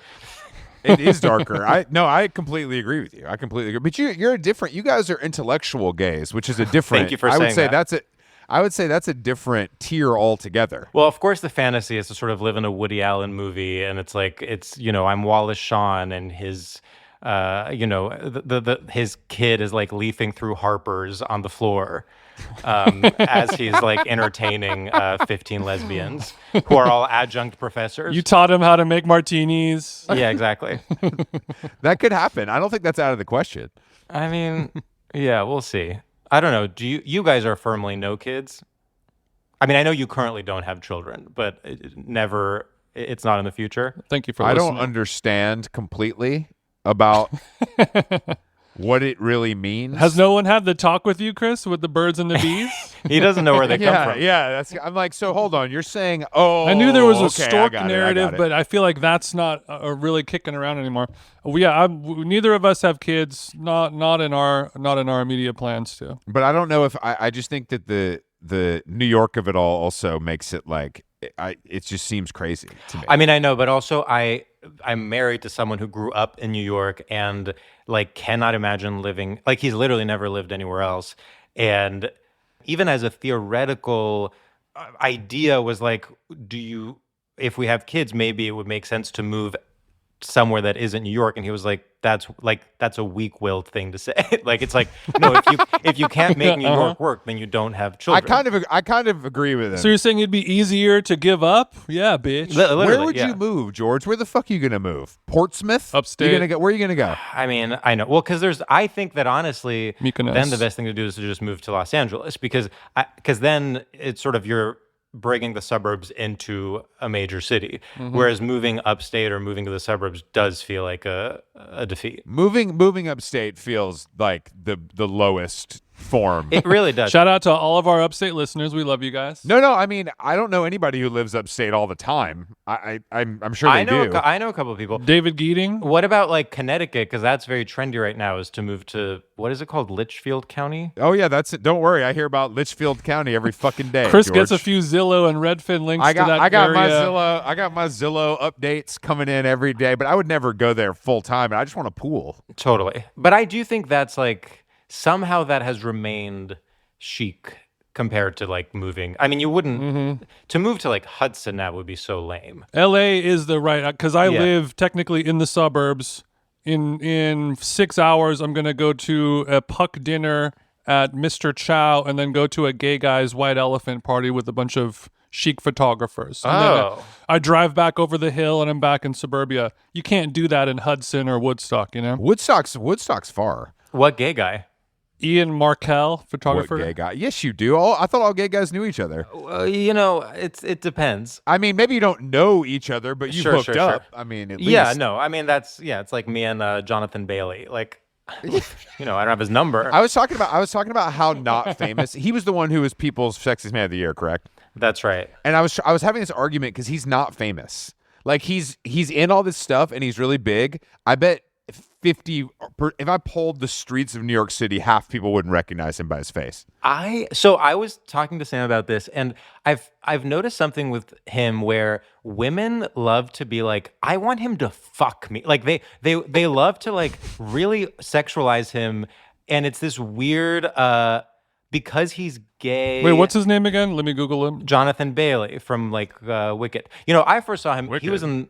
It is darker. I completely agree with you. I completely agree. But you're a different, you guys are intellectual gays, which is a different. Thank you for saying that. I would say that's a different tier altogether. Well, of course, the fantasy is to sort of live in a Woody Allen movie, and it's like I'm Wallace Shawn, and his, his kid is like leafing through Harper's on the floor, as he's like entertaining 15 lesbians who are all adjunct professors. You taught him how to make martinis. Yeah, exactly. That could happen. I don't think that's out of the question. I mean, yeah, we'll see. I don't know. Do you guys are firmly no kids? I mean, I know you currently don't have children, but never it's not in the future. Thank you for I listening. don't understand completely about what it really means. Has no one had the talk with you, Chris, with the birds and the bees? He doesn't know where they come from. Yeah. I'm like, so hold on. You're saying, oh, I knew there was a okay, stork I got narrative, it. but I feel like that's not really kicking around anymore. Yeah, neither of us have kids. Not in our immediate plans to. But I don't know if I just think that the New York of it all also makes it like it just seems crazy to me. I mean, I know, but also I'm married to someone who grew up in New York and like cannot imagine living, like he's literally never lived anywhere else. And even as a theoretical idea was like, if we have kids, maybe it would make sense to move somewhere that isn't New York. And he was like, that's a weak-willed thing to say. Like, it's like, no, if you can't make New York work, then you don't have children. I kind of agree with him. So you're saying it'd be easier to give up? Yeah, bitch. Where would you move, George? Where the fuck are you gonna move? Portsmouth? Upstate. Where are you gonna go? I mean, I know. Well, because I think that honestly, Mykonos. then the best thing to do is to just move to Los Angeles because then it's sort of you're bringing the suburbs into a major city, whereas moving upstate or moving to the suburbs does feel like a defeat. Moving upstate feels like the lowest form. It really does. Shout out to all of our upstate listeners. We love you guys. No, I mean, I don't know anybody who lives upstate all the time. I'm sure they do. I know a couple of people. David Geating. What about like Connecticut? Because that's very trendy right now. Is to move to what is it called, Litchfield County? Oh yeah, that's it. Don't worry, I hear about Litchfield County every fucking day. Chris George. gets a few Zillow and Redfin links to that I got area. I got my Zillow updates coming in every day, but I would never go there full time. I just want a pool. Totally. But I do think that's like somehow that has remained chic compared to like moving. I mean, you wouldn't to move to like Hudson. That would be so lame. LA is the right, because I live technically in the suburbs. In 6 hours, I'm gonna go to a puck dinner at Mr. Chow, and then go to a gay guy's white elephant party with a bunch of chic photographers. And then I drive back over the hill, and I'm back in suburbia. You can't do that in Hudson or Woodstock, you know. Woodstock's far. What gay guy? Ian Markell, photographer. What gay guy? Yes, you do. I thought all gay guys knew each other. You know, it depends. I mean, maybe you don't know each other, but you hooked up. I mean, at least. Yeah, no. I mean, it's like me and Jonathan Bailey. Like, you know, I don't have his number. I was talking about how not famous. He was the one who was People's Sexiest Man of the Year, correct? That's right. And I was having this argument because he's not famous. Like he's in all this stuff and he's really big. I bet if I pulled the streets of New York City, half people wouldn't recognize him by his face. So I was talking to Sam about this, and I've noticed something with him where women love to be like, I want him to fuck me. Like they love to like really sexualize him, and it's this weird because he's gay. Wait, what's his name again? Let me Google him. Jonathan Bailey from like Wicked. You know, I first saw him. Wicked. He was in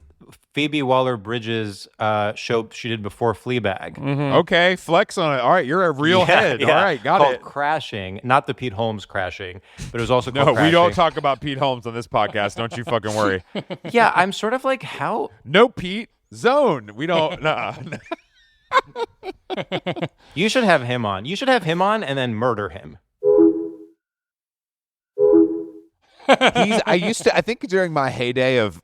Phoebe Waller-Bridge's show she did before Fleabag. Okay, flex on it. All right, you're a real head. Yeah. All right, got called it. Crashing, not the Pete Holmes Crashing, but it was also No, called Crashing. we don't talk about Pete Holmes on this podcast. Don't you fucking worry. Yeah, I'm sort of like, how? No Pete zone. We don't. Nuh-uh. You should have him on. You should have him on and then murder him. I think during my heyday of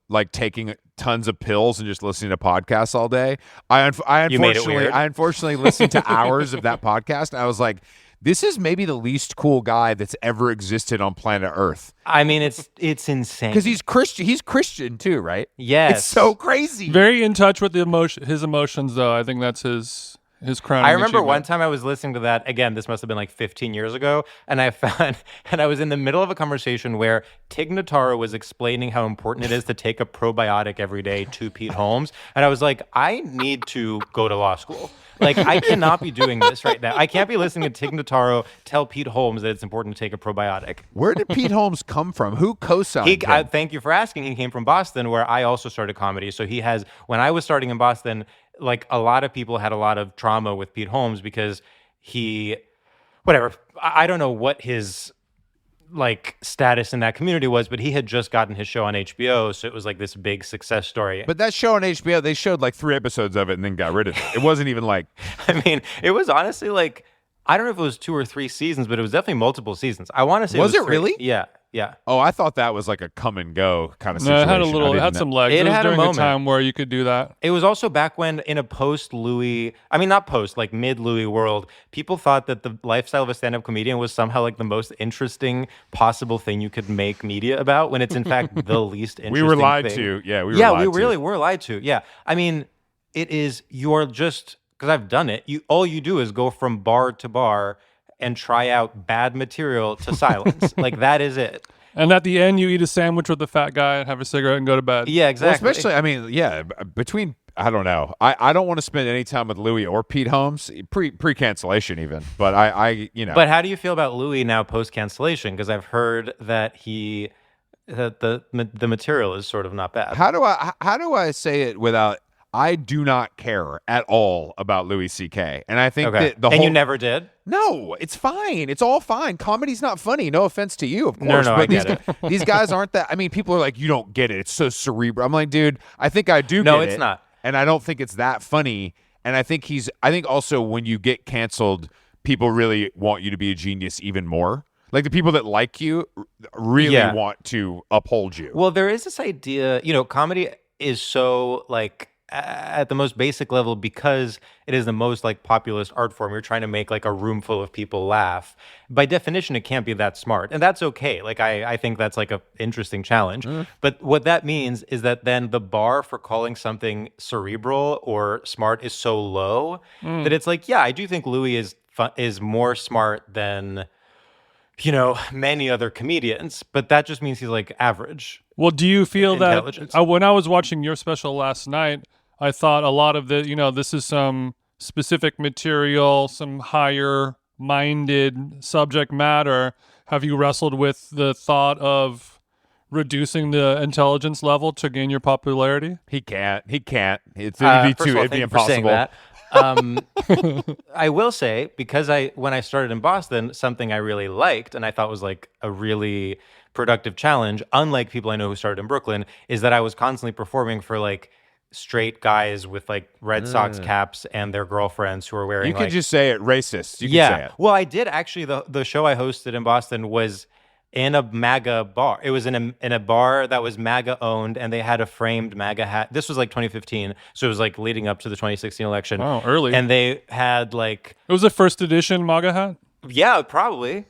like taking tons of pills and just listening to podcasts all day, I unfortunately listened to hours of that podcast. And I was like, this is maybe the least cool guy that's ever existed on planet Earth. I mean, it's insane. Because he's Christian. He's Christian too, right? Yes. It's so crazy. Very in touch with his emotions, though. I think that's his crowning I remember achievement. one time I was listening to that, again, this must have been like 15 years ago, and I was in the middle of a conversation where Tig Notaro was explaining how important it is to take a probiotic every day to Pete Holmes, and I was like, I need to go to law school. Like, I cannot be doing this right now. I can't be listening to Tig Notaro tell Pete Holmes that it's important to take a probiotic. Where did Pete Holmes come from? Who co-signed him? Thank you for asking. He came from Boston, where I also started comedy. So he has, when I was starting in Boston, like a lot of people had a lot of trauma with Pete Holmes because I don't know what his like status in that community was, but he had just gotten his show on HBO, so it was like this big success story. But that show on HBO, they showed like 3 episodes of it and then got rid of it. It wasn't even like... I mean, it was honestly like, I don't know if it was 2 or 3 seasons, but it was definitely multiple seasons. I want to say Was it three. really? Yeah. Yeah. Oh, I thought that was like a come and go kind of No, situation. it had some legs. It was had a during moment. time where you could do that. It was also back when, in a post-Louis, I mean, not post, like mid-Louis world, people thought that the lifestyle of a stand-up comedian was somehow like the most interesting possible thing you could make media about, when it's in fact the least interesting We were lied thing. to. Yeah, we really were lied to. Yeah. I mean, you're just, because I've done it, all you do is go from bar to bar and try out bad material to silence. Like, that is it. And at the end, you eat a sandwich with the fat guy and have a cigarette and go to bed. Yeah, exactly. Well, especially, I mean, yeah, between, I don't know. I don't want to spend any time with Louis or Pete Holmes, pre-cancellation even. But I you know. But how do you feel about Louis now post-cancellation? Because I've heard that the material is sort of not bad. How do I say it without, I do not care at all about Louis C.K. And I think that you never did? No, it's fine. It's all fine. Comedy's not funny. No offense to you, of course. No, but I get it. These guys aren't that. I mean, people are like, you don't get it. It's so cerebral. I'm like, dude, I think I do get it. No, it's not. And I don't think it's that funny. And I think also when you get canceled, people really want you to be a genius even more. Like the people that like you really want to uphold you. Well, there is this idea, comedy is so like at the most basic level, because it is the most like populist art form. You're trying to make like a room full of people laugh. By definition, it can't be that smart. And that's okay. Like I think that's like a interesting challenge. But what that means is that then the bar for calling something cerebral or smart is so low that it's like, yeah, I do think Louis is more smart than many other comedians, but that just means he's like average. Well, do you feel that when I was watching your special last night, I thought a lot of this is some specific material, some higher minded subject matter. Have you wrestled with the thought of reducing the intelligence level to gain your popularity? He can't. It'd be impossible. I will say, because when I started in Boston, something I really liked and I thought was like a really productive challenge, unlike people I know who started in Brooklyn, is that I was constantly performing for like straight guys with like Red Sox caps and their girlfriends who were wearing. You could just say it racist. You could say it. Well, I did actually. The show I hosted in Boston was in a MAGA bar. It was in a bar that was MAGA owned, and they had a framed MAGA hat. This was like 2015, so it was like leading up to the 2016 election. Oh, early. And they had like, it was a first edition MAGA hat. Yeah, probably.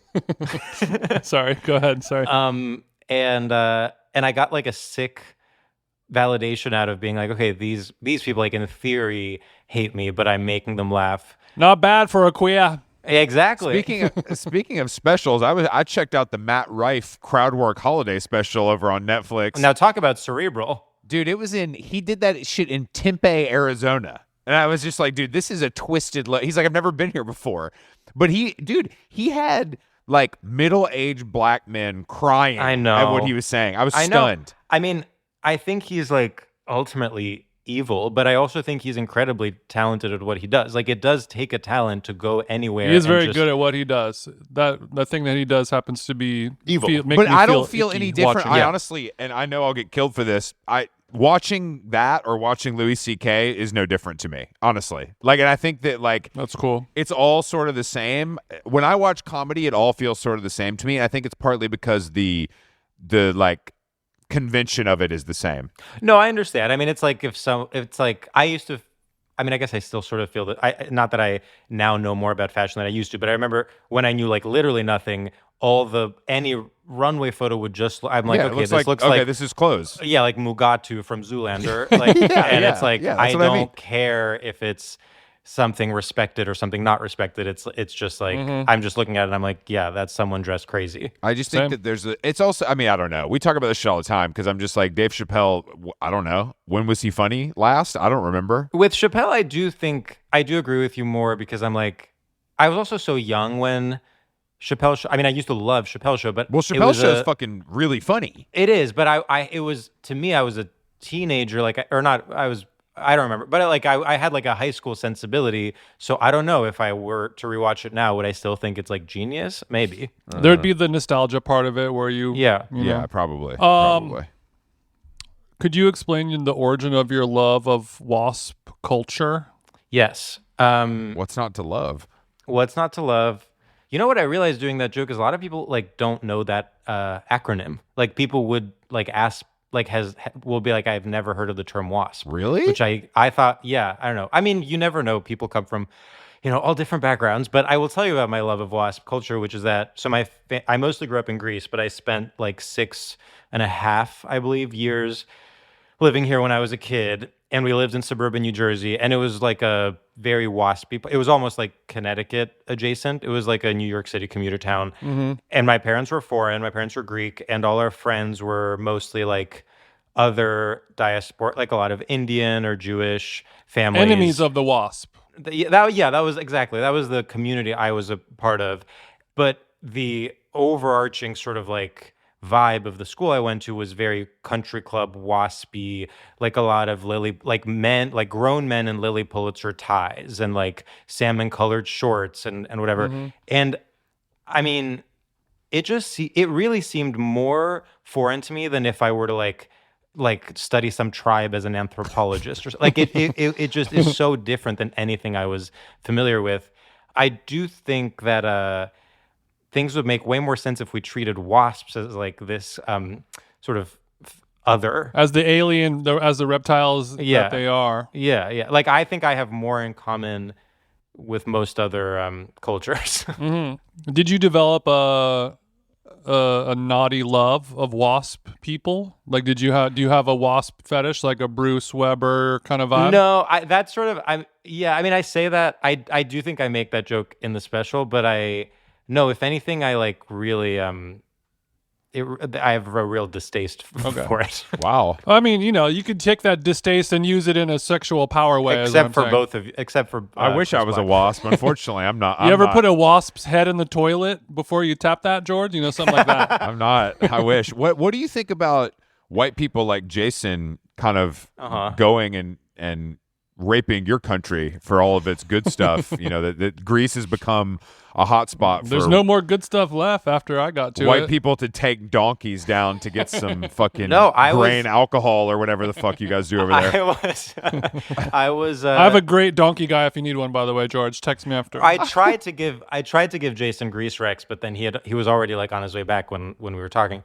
Sorry, go ahead. Sorry. And I got like a sick validation out of being like, okay, these people like in theory hate me, but I'm making them laugh. Not bad for a queer. Exactly. Speaking of specials, I checked out the Matt Rife Crowdwork Holiday Special over on Netflix. Now talk about cerebral. Dude, he did that shit in Tempe, Arizona. And I was just like, dude, this is a twisted he's like, I've never been here before. But he had like middle-aged black men crying at what he was saying. I was stunned. I mean, I think he's like ultimately evil, but I also think he's incredibly talented at what he does. Like, it does take a talent to go anywhere. He is very good at what he does. That thing that he does happens to be evil. But I don't feel any different. I honestly, and I know I'll get killed for this, watching that or watching Louis C.K. is no different to me, honestly. Like, and I think that like that's cool. It's all sort of the same. When I watch comedy, it all feels sort of the same to me. And I think it's partly because the like convention of it is the same. No, I understand. I mean, it's like I used to. I mean, I guess I still sort of feel that. Not that I now know more about fashion than I used to, but I remember when I knew like literally nothing. Any runway photo would just. I'm like, okay, this looks like this is clothes. Yeah, like Mugatu from Zoolander. Like, it's like I don't care if it's something respected or something not respected. It's just like I'm just looking at it and I'm like, yeah, that's someone dressed crazy. I just think that it's also, I mean, I don't know. We talk about this shit all the time because I'm just like, Dave Chappelle, I don't know. When was he funny last? I don't remember. With Chappelle, I do agree with you more because I'm like, I was also so young when Chappelle show. I mean, I used to love Chappelle show, but Chappelle show is fucking really funny. It is, but it was, to me, I was a teenager, I don't remember, but I had like a high school sensibility, so I don't know if I were to rewatch it now, would I still think it's like genius? Maybe. There'd be the nostalgia part of it where you know. Probably. Could you explain the origin of your love of WASP culture? Yes. What's not to love? What's not to love? You know what I realized doing that joke is a lot of people like don't know that acronym. Like people would like ask like will be like, I've never heard of the term WASP. Really? Which I thought, yeah, I don't know. I mean, you never know. People come from, all different backgrounds. But I will tell you about my love of WASP culture, which is that I mostly grew up in Greece, but I spent like 6.5, I believe, years living here when I was a kid, and we lived in suburban New Jersey, and it was like a very waspy. It was almost like Connecticut adjacent. It was like a New York City commuter town, and my parents were foreign. My parents were Greek, and all our friends were mostly like other diaspora, like a lot of Indian or Jewish families. Enemies of the WASP. That was the community I was a part of, but the overarching sort of like vibe of the school I went to was very country club waspy, like a lot of grown men in Lily Pulitzer ties and like salmon colored shorts and whatever. And I mean, it really seemed more foreign to me than if I were to like study some tribe as an anthropologist or like it just is so different than anything I was familiar with. I do think that things would make way more sense if we treated wasps as like this sort of other, as the alien, as the reptiles that they are. Yeah. Like I think I have more in common with most other cultures. Did you develop a naughty love of wasp people? Like, do you have a wasp fetish, like a Bruce Weber kind of vibe? No, that's sort of I mean, I say that I do think I make that joke in the special, but no, if anything, I like really I have a real distaste for it. Wow. I mean, you could take that distaste and use it in a sexual power way. Except for both of you. Except for I wish I was a wasp. Unfortunately, I'm not. You ever put a wasp's head in the toilet before you tap that, George? Something like that. I'm not. I wish. What do you think about white people like Jason kind of going and raping your country for all of its good stuff? That Greece has become a hot spot. There's no more good stuff left after I got to white it. people to take donkeys down to get some fucking alcohol or whatever the fuck you guys do over there. I was. I have a great donkey guy if you need one, by the way, George. Text me after. I tried to give Jason Grease Rex, but then he was already like on his way back when we were talking.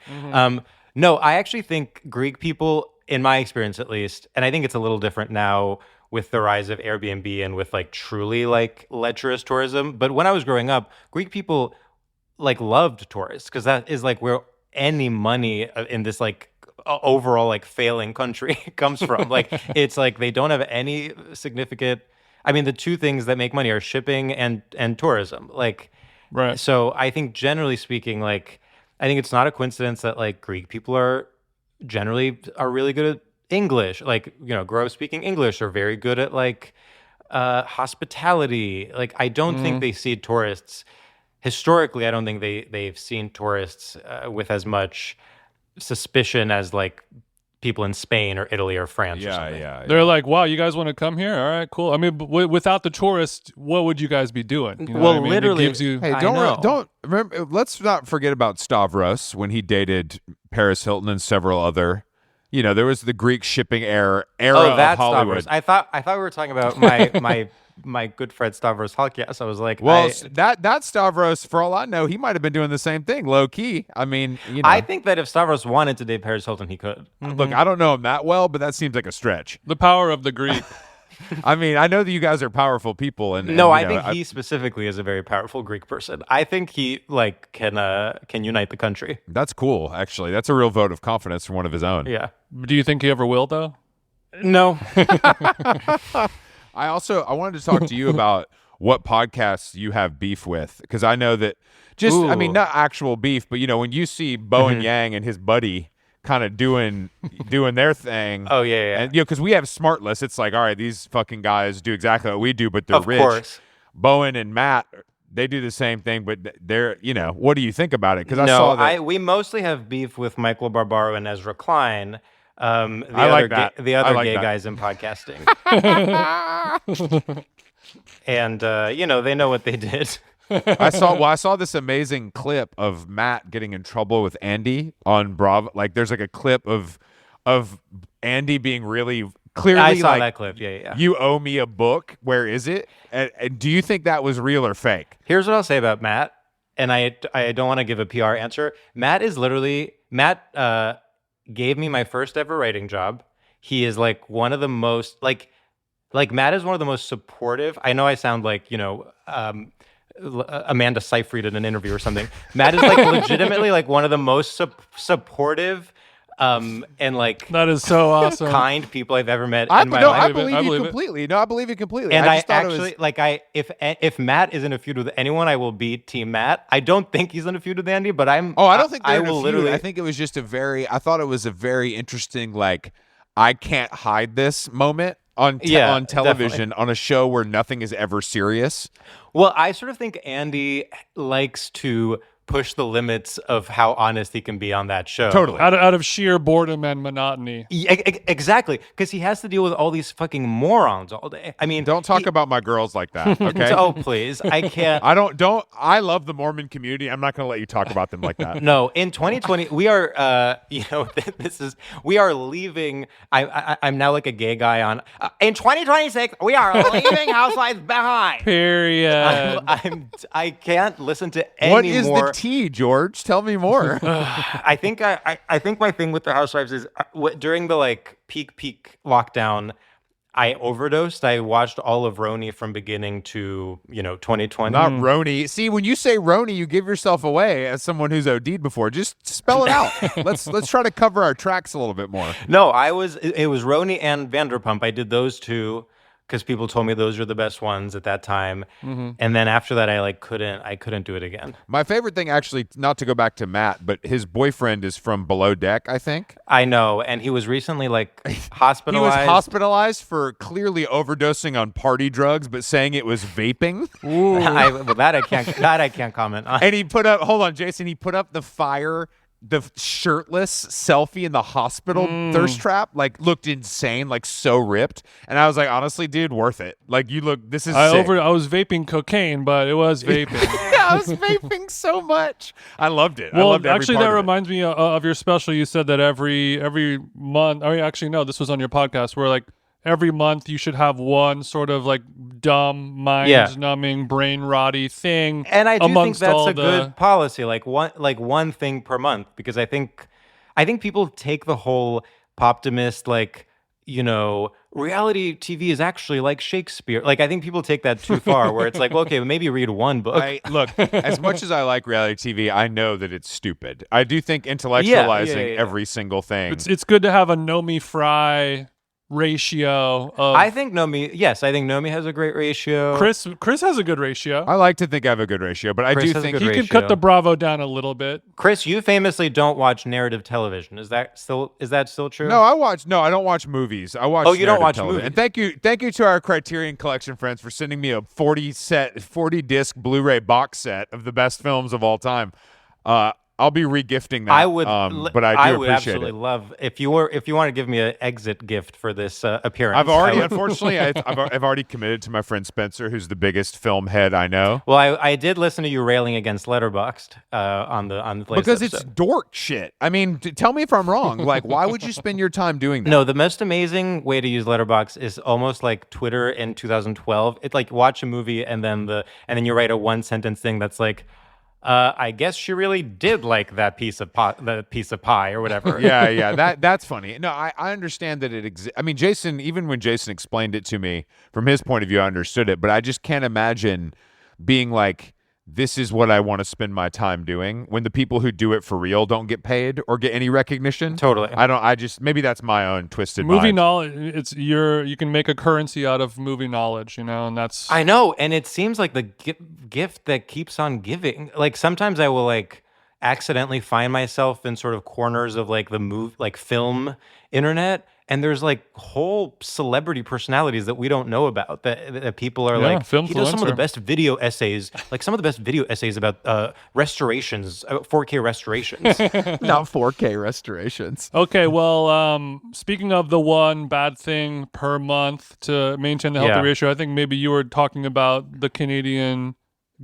No, I actually think Greek people, in my experience at least, and I think it's a little different now with the rise of Airbnb and with like truly like lecherous tourism. But when I was growing up, Greek people like loved tourists because that is like where any money in this like overall like failing country comes from. Like it's like they don't have any significant. I mean, the two things that make money are shipping and tourism. Like, right. So I think generally speaking, like I think it's not a coincidence that like Greek people are really good at English, like grow up speaking English, are very good at like hospitality. Like I don't think they see tourists historically. I don't think they've seen tourists with as much suspicion as like people in Spain or Italy or France. or something. They're like, wow, you guys want to come here? All right, cool. I mean, without the tourists, what would you guys be doing? Well, literally, it gives you. Hey, don't remember. Let's not forget about Stavros when he dated Paris Hilton and several other. There was the Greek shipping era of Hollywood. Stavros. I thought we were talking about my good friend Stavros Halkias. I was like, that Stavros, for all I know, he might have been doing the same thing, low key. I mean, I think that if Stavros wanted to date Paris Hilton, he could. Look, I don't know him that well, but that seems like a stretch. The power of the Greek. I mean, I know that you guys are powerful people, I think he specifically is a very powerful Greek person. I think he like can unite the country. That's cool, actually. That's a real vote of confidence from one of his own. Yeah. Do you think he ever will, though? No. I wanted to talk to you about what podcasts you have beef with, because I know that I mean, not actual beef, but when you see Bowen Yang and his buddy kind of doing their thing. Oh yeah. And because we have Smart Lists, it's like, all right, these fucking guys do exactly what we do, but they're rich. Of course. Bowen and Matt, they do the same thing, but they're what do you think about it? Because I saw that we mostly have beef with Michael Barbaro and Ezra Klein. The other gay guys in podcasting. And they know what they did. I saw this amazing clip of Matt getting in trouble with Andy on Bravo. Like there's like a clip of Andy being really clearly I saw like, that clip. Yeah. You owe me a book. Where is it? And do you think that was real or fake? Here's what I'll say about Matt. and I don't want to give a PR answer. Matt gave me my first ever writing job. He is like one of the most like Matt is one of the most supportive. I know I sound like, Amanda Seyfried in an interview or something. Matt is like legitimately like one of the most supportive and like that is so awesome, kind people I've ever met in my life. I believe you completely. No, I believe you completely. And I actually if Matt is in a feud with anyone, I will be Team Matt. I don't think he's in a feud with Andy, but I don't think I will literally. I think it was just I thought it was a very interesting, like, I can't hide this moment on television, definitely. On a show where nothing is ever serious. Well, I sort of think Andy likes to push the limits of how honest he can be on that show. Totally. Out of sheer boredom and monotony. Yeah, exactly. Because he has to deal with all these fucking morons all day. I mean, don't talk about my girls like that, okay? Oh, please. I can't. I love the Mormon community. I'm not going to let you talk about them like that. No, in 2020, we are, we are leaving. I'm now like a gay guy on. In 2026, we are leaving Housewives behind. Period. I can't listen to any What is more. the tea, George? Tell me more. I think my thing with the Housewives is during the like peak lockdown, I overdosed. I watched all of Roni from beginning to 2020. Not Roni. See, when you say Roni, you give yourself away as someone who's OD'd before. Just spell it out. Let's try to cover our tracks a little bit more. No, it was Roni and Vanderpump. I did those two because people told me those were the best ones at that time. Mm-hmm. And then after that, I couldn't do it again. My favorite thing, actually, not to go back to Matt, but his boyfriend is from Below Deck, I think. I know, and he was recently hospitalized. He was hospitalized for clearly overdosing on party drugs, but saying it was vaping. Ooh. That I can't comment on. And he put up, hold on, Jason, he put up the shirtless selfie in the hospital thirst trap, like, looked insane, like so ripped. And I was like, honestly, dude, worth it. Like, this is sick. I was vaping cocaine, but it was vaping. Yeah, I was vaping so much. I loved it. Well, I loved actually, that reminds me me of your special. You said that every month, or actually, no, this was on your podcast, where like every month you should have one sort of like dumb, mind-numbing, brain-rotty thing. And I do think that's a good policy, like one thing per month, because I think people take the whole poptimist, reality TV is actually like Shakespeare. Like, I think people take that too far, where it's like, well, okay, maybe read one book. Look, as much as I like reality TV, I know that it's stupid. I do think intellectualizing every single thing. It's good to have a Nomi Fry ratio of. I think Nomi has a great ratio. Chris has a good ratio. I like to think I have a good ratio, but Chris I do think he can cut the Bravo down a little bit. Chris, you famously don't watch narrative television. Is that still true? No, I don't watch movies. I watch. Oh, you don't watch television. movies. And thank you to our Criterion Collection friends for sending me a 40 disc Blu-ray box set of the best films of all time. I'll be regifting that. I would, but I would absolutely love if you want to give me an exit gift for this appearance. I've already, unfortunately, I've already committed to my friend Spencer, who's the biggest film head I know. Well, I did listen to you railing against Letterboxd on the latest because episode. It's dork shit. I mean, tell me if I'm wrong. Like, why would you spend your time doing that? No, the most amazing way to use Letterboxd is almost like Twitter in 2012. It's like watch a movie and then you write a one sentence thing that's like, I guess she really did like that piece of pie or whatever. Yeah. That's funny. No, I understand that it exists. I mean, Jason, even when Jason explained it to me from his point of view, I understood it. But I just can't imagine being like, this is what I want to spend my time doing when the people who do it for real don't get paid or get any recognition. Totally. Maybe that's my own twisted movie mind. knowledge. You can make a currency out of movie knowledge, and that's. I know, and it seems like the gift that keeps on giving. Like sometimes I will like accidentally find myself in sort of corners of like the film internet. And there's like whole celebrity personalities that we don't know about that people are like, he does some of the best video essays, like some of the best video essays about restorations, 4K restorations. Not 4K restorations. Okay, well, speaking of the one bad thing per month to maintain the healthy ratio, I think maybe you were talking about the Canadian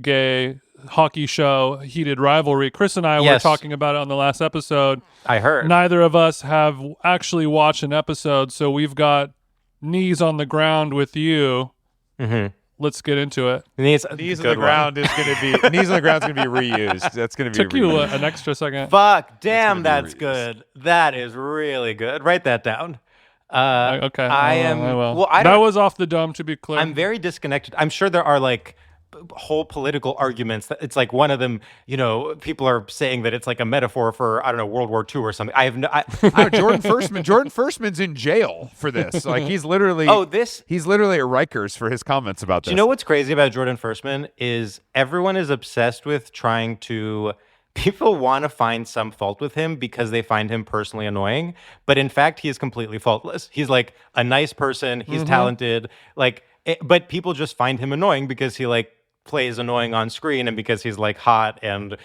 gay hockey show Heated Rivalry. Chris and I were talking about it on the last episode. I heard. Neither of us have actually watched an episode, so we've got knees on the ground with you. Mm-hmm. let's get into it. Knees on the ground is going to be knees on the ground is going to be reused. That's going to be Took you an extra second. Fuck, damn, that's good. That is really good. Write that down. Okay, I am. Well, that was off the dome, to be clear. I'm very disconnected. I'm sure there are like whole political arguments that it's like one of them, people are saying that it's like a metaphor for, I don't know, World War II or something. I have no, Jordan Firstman's in jail for this. Like he's literally he's literally at Rikers for his comments about this. Do you know what's crazy about Jordan Firstman is everyone is obsessed with trying to, people want to find some fault with him because they find him personally annoying, but in fact he is completely faultless. He's like a nice person, he's talented, but people just find him annoying because he like plays annoying on screen and because he's like hot and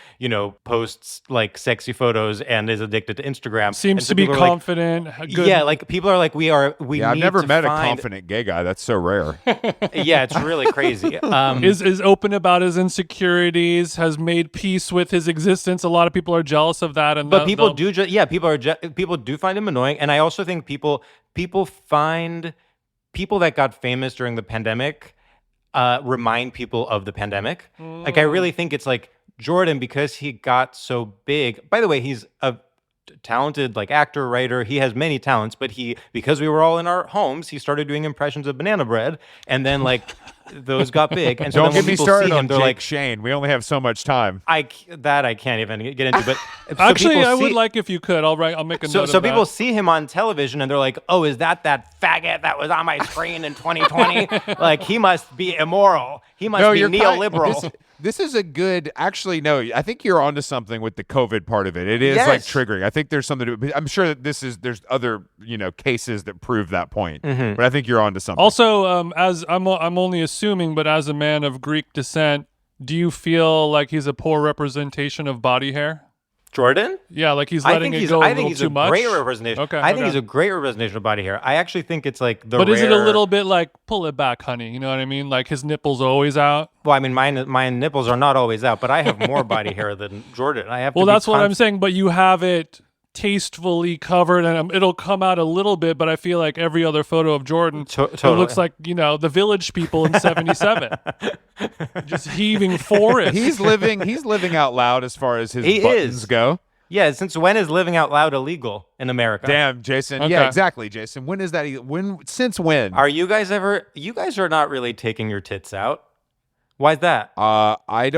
posts like sexy photos and is addicted to Instagram. Seems to be confident. Like, good. Yeah, like people are like I've never met a confident gay guy. That's so rare. Yeah, it's really crazy. Is open about his insecurities, has made peace with his existence. A lot of people are jealous of that, but people do. People do find him annoying, and I also think people find people that got famous during the pandemic. Remind people of the pandemic. Like I really think it's like Jordan, because he got so big. By the way, he's a talented like actor, writer. He has many talents, but because we were all in our homes, he started doing impressions of banana bread, and then like those got big. And so don't get me started on Jake like, Shane. We only have so much time. I can't even get into. But actually, I would like if you could. I'll make a note. So people see him on television and they're like, "Oh, is that faggot that was on my screen in 2020? Like he must be immoral. He must be neoliberal." This is a good. Actually, no. I think you're onto something with the COVID part of it. It is like triggering. I think there's something to. I'm sure that there's other cases that prove that point. But I think you're onto something. Also, as I'm only assuming, but as a man of Greek descent, do you feel like he's a poor representation of body hair? Jordan? Yeah, like he's letting it go a little too much. I think he's a great representation. Okay, I think he's a great representation of body hair. I actually think it's like But is it a little bit like, pull it back, honey? You know what I mean? Like his nipples are always out? Well, I mean, my nipples are not always out, but I have more body hair than Jordan. Well, that's what I'm saying, but you have it tastefully covered, and it'll come out a little bit, but I feel like every other photo of Jordan it looks like the village people in 77 just heaving forest. He's living out loud as far as his buttons go. Yeah, since when is living out loud illegal in America? Damn, Jason. Okay. Yeah, exactly, Jason. When is that? Since when? Are you guys ever? You guys are not really taking your tits out. Why is that? I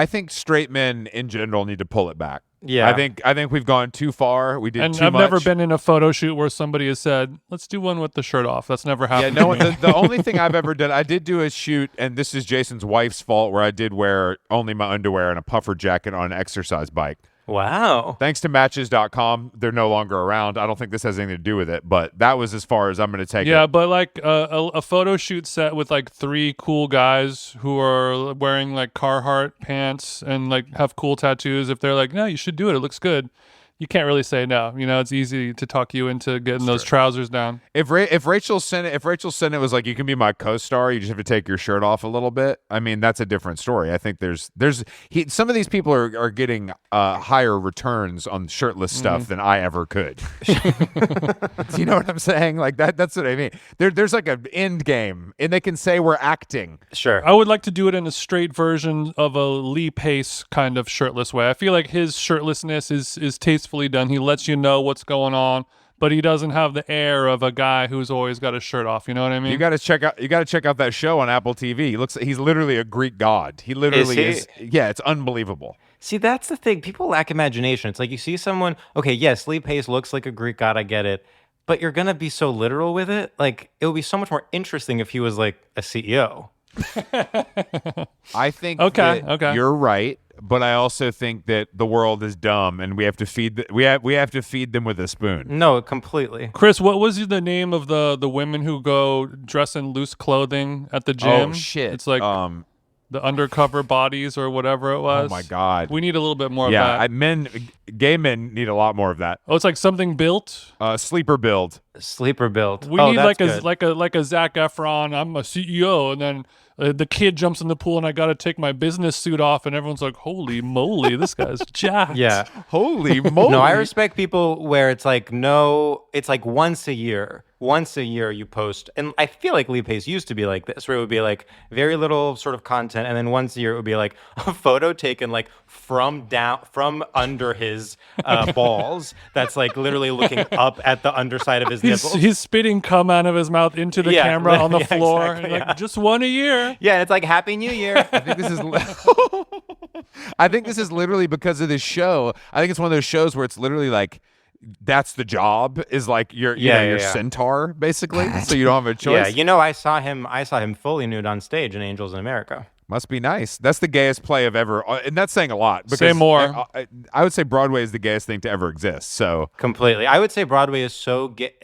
think straight men in general need to pull it back. Yeah, I think we've gone too far. We did and too I've much. never been in a photo shoot where somebody has said, "Let's do one with the shirt off." That's never happened. Yeah, no. The only thing I've ever done, I did do a shoot, and this is Jason's wife's fault, where I did wear only my underwear and a puffer jacket on an exercise bike. Wow. Thanks to Matches.com, they're no longer around. I don't think this has anything to do with it, but that was as far as I'm going to take it. Yeah, but like a photo shoot set with like 3 cool guys who are wearing like Carhartt pants and like have cool tattoos. If they're like, no, you should do it. It looks good. You can't really say no. It's easy to talk you into getting those trousers down. If Rachel Sennett was like, you can be my co-star, you just have to take your shirt off a little bit. I mean, that's a different story. I think some of these people are getting higher returns on shirtless stuff than I ever could. Do you know what I'm saying? Like that's what I mean. There's like an end game, and they can say we're acting. Sure. I would like to do it in a straight version of a Lee Pace kind of shirtless way. I feel like his shirtlessness is tasteful done. He lets you know what's going on, but he doesn't have the air of a guy who's always got his shirt off. You know what I mean? You got to check out that show on Apple TV. He's literally a Greek god. He literally is. Yeah, it's unbelievable. See, that's the thing. People lack imagination. It's like you see someone. Okay, yes, Lee Pace looks like a Greek god. I get it, but you're gonna be so literal with it. Like it would be so much more interesting if he was like a CEO. I think okay. You're right. But I also think that the world is dumb, and we have to feed we have to feed them with a spoon. No, completely. Chris, what was the name of the women who go dress in loose clothing at the gym? Oh shit! It's like the undercover bodies or whatever it was. Oh my god! We need a little bit more of that. Gay men need a lot more of that. Oh, it's like something built. Sleeper build. Sleeper build. We need like a Zac Efron. I'm a CEO, and then the kid jumps in the pool, and I got to take my business suit off, and everyone's like, "Holy moly, this guy's jacked!" Yeah, holy moly. No, I respect people where it's like it's like once a year once a year you post, and I feel like Lead Pace used to be like this, where it would be like very little sort of content, and then once a year it would be like a photo taken like from under his balls, that's like literally looking up at the underside of his nipples. He's spitting cum out of his mouth into the camera on the floor. Exactly, and like, just one a year. Yeah, and it's like Happy New Year. I think this is. I think this is literally because of this show. I think it's one of those shows where it's literally like that's the job is like your centaur basically. So you don't have a choice. Yeah, I saw him fully nude on stage in Angels in America. Must be nice. That's the gayest play of ever, and that's saying a lot. Say more. I would say Broadway is the gayest thing to ever exist. So completely, I would say Broadway is so gay.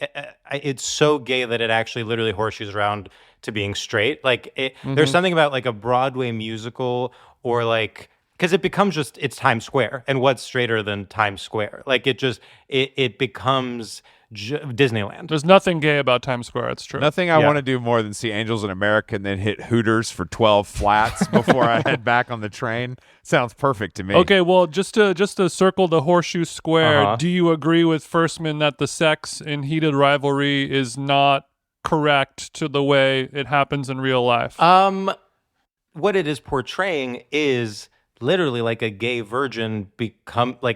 It's so gay that it actually literally horseshoes around to being straight. Like there's something about like a Broadway musical or like. Because it becomes it's Times Square, and what's straighter than Times Square? Like it becomes Disneyland. There's nothing gay about Times Square. It's true. Nothing I want to do more than see Angels in America and then hit Hooters for 12 flats before I head back on the train. Sounds perfect to me. Okay, well, just to circle the horseshoe square, do you agree with Firstman that the sex in Heated Rivalry is not correct to the way it happens in real life? What it is portraying is literally like a gay virgin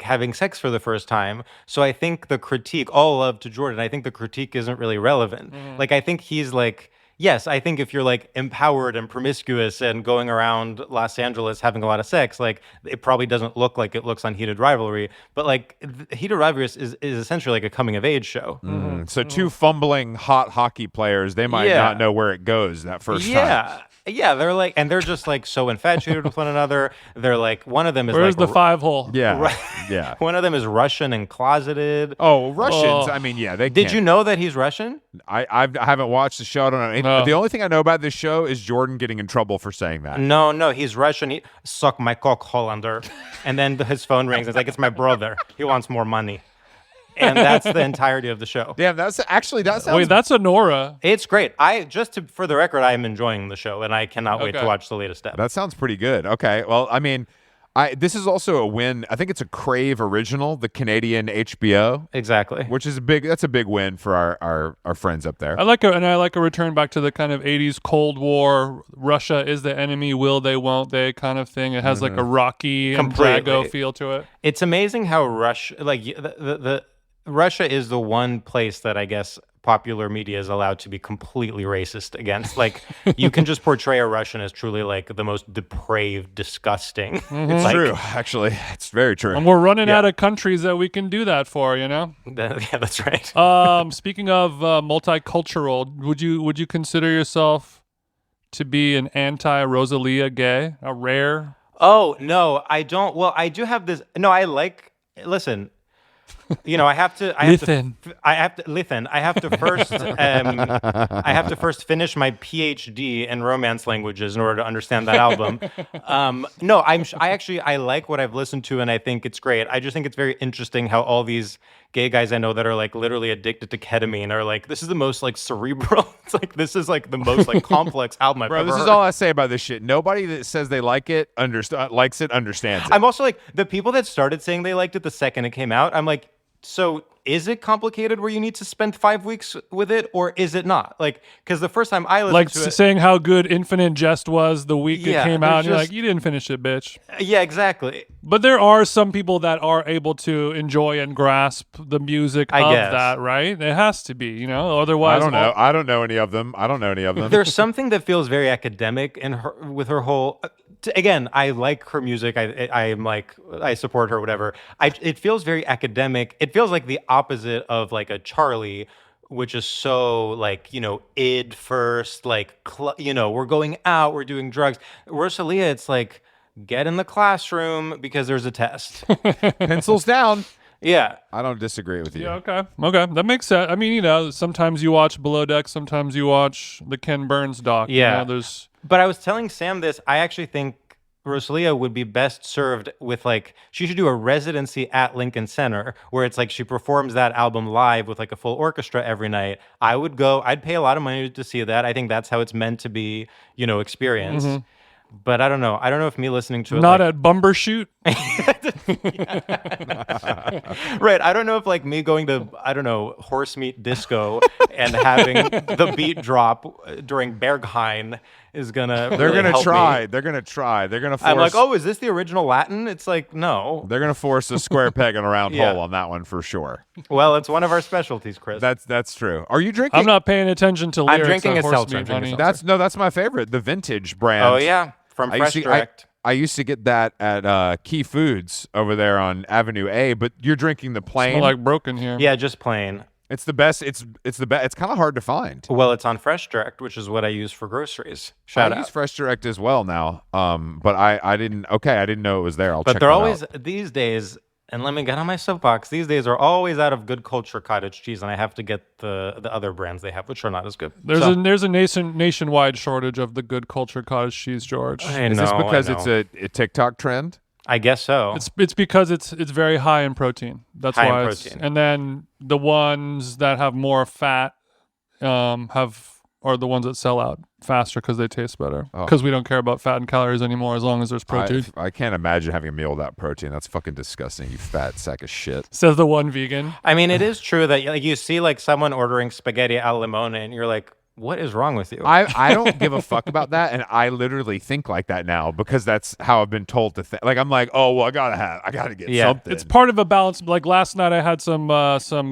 having sex for the first time. So I think the critique, all love to Jordan, I think the critique isn't really relevant. Like I think he's like, yes, I think if you're like empowered and promiscuous and going around Los Angeles having a lot of sex, like it probably doesn't look like it looks on Heated Rivalry. But like Heated Rivalry is essentially like a coming of age show. So two fumbling hot hockey players, they might not know where it goes that first time. Yeah, they're like, and they're just like so infatuated with one another. They're like, one of them is Where's like the 5-hole? Yeah. One of them is Russian and closeted. Oh, Russians. I mean, yeah, they Did you know that he's Russian? I haven't watched the show. I don't know. No. The only thing I know about this show is Jordan getting in trouble for saying that. No, he's Russian. He suck my cock, Hollander. And then his phone rings. It's like, it's my brother. He wants more money. And that's the entirety of the show. Damn, that sounds. Wait, that's a Nora. It's great. For the record, I am enjoying the show, and I cannot wait to watch the latest step. That sounds pretty good. Okay, well, I mean, this is also a win. I think it's a Crave original, the Canadian HBO. Exactly. Which is that's a big win for our friends up there. I like a return back to the kind of 80s Cold War, Russia is the enemy, will they, won't they kind of thing. It has like a Rocky and Drago feel to it. It's amazing how Russia is the one place that I guess popular media is allowed to be completely racist against. Like, you can just portray a Russian as truly like the most depraved, disgusting. It's true, actually. It's very true. And we're running out of countries that we can do that for, Yeah, that's right. Speaking of multicultural, would you consider yourself to be an anti-Rosalia gay? A rare? Oh, no, I don't. Well, I do have this. No, listen. I have to first finish my PhD in Romance languages in order to understand that album. I like what I've listened to, and I think it's great. I just think it's very interesting how all these gay guys I know that are like literally addicted to ketamine are like, this is the most like cerebral. It's like, this is like the most like complex album I've ever heard. This is all I say about this shit. Nobody that says they like it likes it, understands it. I'm also like, the people that started saying they liked it the second it came out, I'm like, so is it complicated where you need to spend 5 weeks with it, or is it not? Like, because the first time I listened to it, saying how good Infinite Jest was the week it came out, and you're like, you didn't finish it, bitch. Yeah, exactly. But there are some people that are able to enjoy and grasp the music of that, right? It has to be, otherwise. I don't know any of them. There's something that feels very academic with her whole. Again, I like her music. I support her, whatever. It feels very academic. It feels like the opposite of like a Charlie, which is so like, id first, like, we're going out, we're doing drugs. Rosalia, it's like, get in the classroom because there's a test. Pencils down. Yeah. I don't disagree with you. Yeah, okay. That makes sense. I mean, sometimes you watch Below Deck, sometimes you watch the Ken Burns doc. Yeah. But I was telling Sam this, I actually think Rosalia would be best served with like, she should do a residency at Lincoln Center where it's like she performs that album live with like a full orchestra every night. I'd pay a lot of money to see that. I think that's how it's meant to be, experienced. But I don't know. I don't know if me listening to it Not at Bumbershoot. Right. I don't know if like me going to, I don't know, horse meat disco and having the beat drop during Berghain is gonna. They're really gonna help try. me. They're gonna try. They're gonna force. I'm like, oh, is this the original Latin? It's like, no. They're gonna force a square peg in a round Yeah. hole on that one for sure. Well, it's one of our specialties, Chris. That's true. Are you drinking? I'm not paying attention to lyrics. drinking of a horse seltzer. meat, I'm drinking honey. a That's my favorite. The vintage brand. Oh yeah, from I Fresh used to, Direct. I used to get that at Key Foods over there on Avenue A, but you're drinking the plain. Smell like broken here. Yeah, just plain. It's the best. It's the best. It's kind of hard to find. Well, it's on Fresh Direct, which is what I use for groceries. I Shout use out. Fresh Direct as well now. But I didn't. Okay, I didn't know it was there. I'll But check they're that always out. these days. And let me get on my soapbox. These days are always out of Good Culture cottage cheese, and I have to get the other brands they have, which are not as good. There's a nationwide shortage of the Good Culture cottage cheese, George. I Is this know, because I it's know. a TikTok trend? I guess so. It's because it's very high in protein. That's High in why. protein. And then the ones that have more fat are the ones that sell out faster because they taste better. Because we don't care about fat and calories anymore as long as there's protein. I can't imagine having a meal without protein. That's fucking disgusting. You fat sack of shit. Says the one vegan. I mean, it is true that like you see like someone ordering spaghetti al limone, and you're like, what is wrong with you? I don't give a fuck about that, and I literally think like that now because that's how I've been told to think. Like I'm like, oh well, I gotta get Yeah. something. It's part of a balance. Like last night, I had some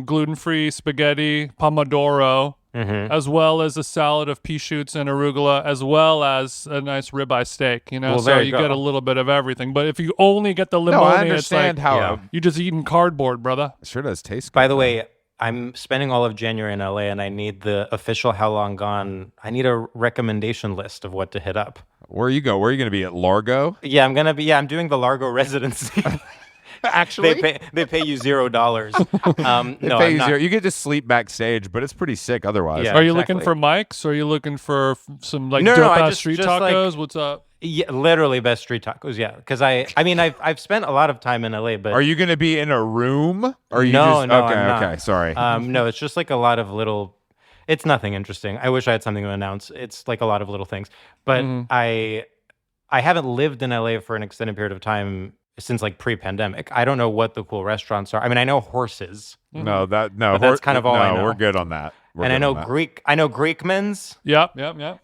gluten-free spaghetti pomodoro, as well as a salad of pea shoots and arugula, as well as a nice ribeye steak. You know, Well, so there you you go. get a little bit of everything. But if you only get the limone, no, I it's understand like how Yeah. you're just eating cardboard, brother. it sure does taste. By good, the though. way, I'm spending all of January in LA, and I need the official How Long Gone. I need a recommendation list of what to hit up. Where are you going to be at Largo? Yeah, I'm gonna be. Yeah, I'm doing the Largo residency. Actually, they pay you $0. they No, pay I'm you not. zero. You get to sleep backstage, but it's pretty sick otherwise. Yeah. Are you looking exactly. for mics? Or are you looking for some like No, dope I ass just- street just like- tacos? What's up? Yeah, literally best street tacos. Yeah, because I mean, I've spent a lot of time in LA, but Are you going to be in a room? Or are you No, just no, okay? I'm not. Okay, sorry. no, it's just like a lot of little. It's nothing interesting. I wish I had something to announce. It's like a lot of little things, but I haven't lived in LA for an extended period of time since like pre-pandemic. I don't know what the cool restaurants are. I mean, I know Horses, no, but that's kind of all I know. We're good on that. We're and I good know on that. Greek. I know Greekman's, Yep.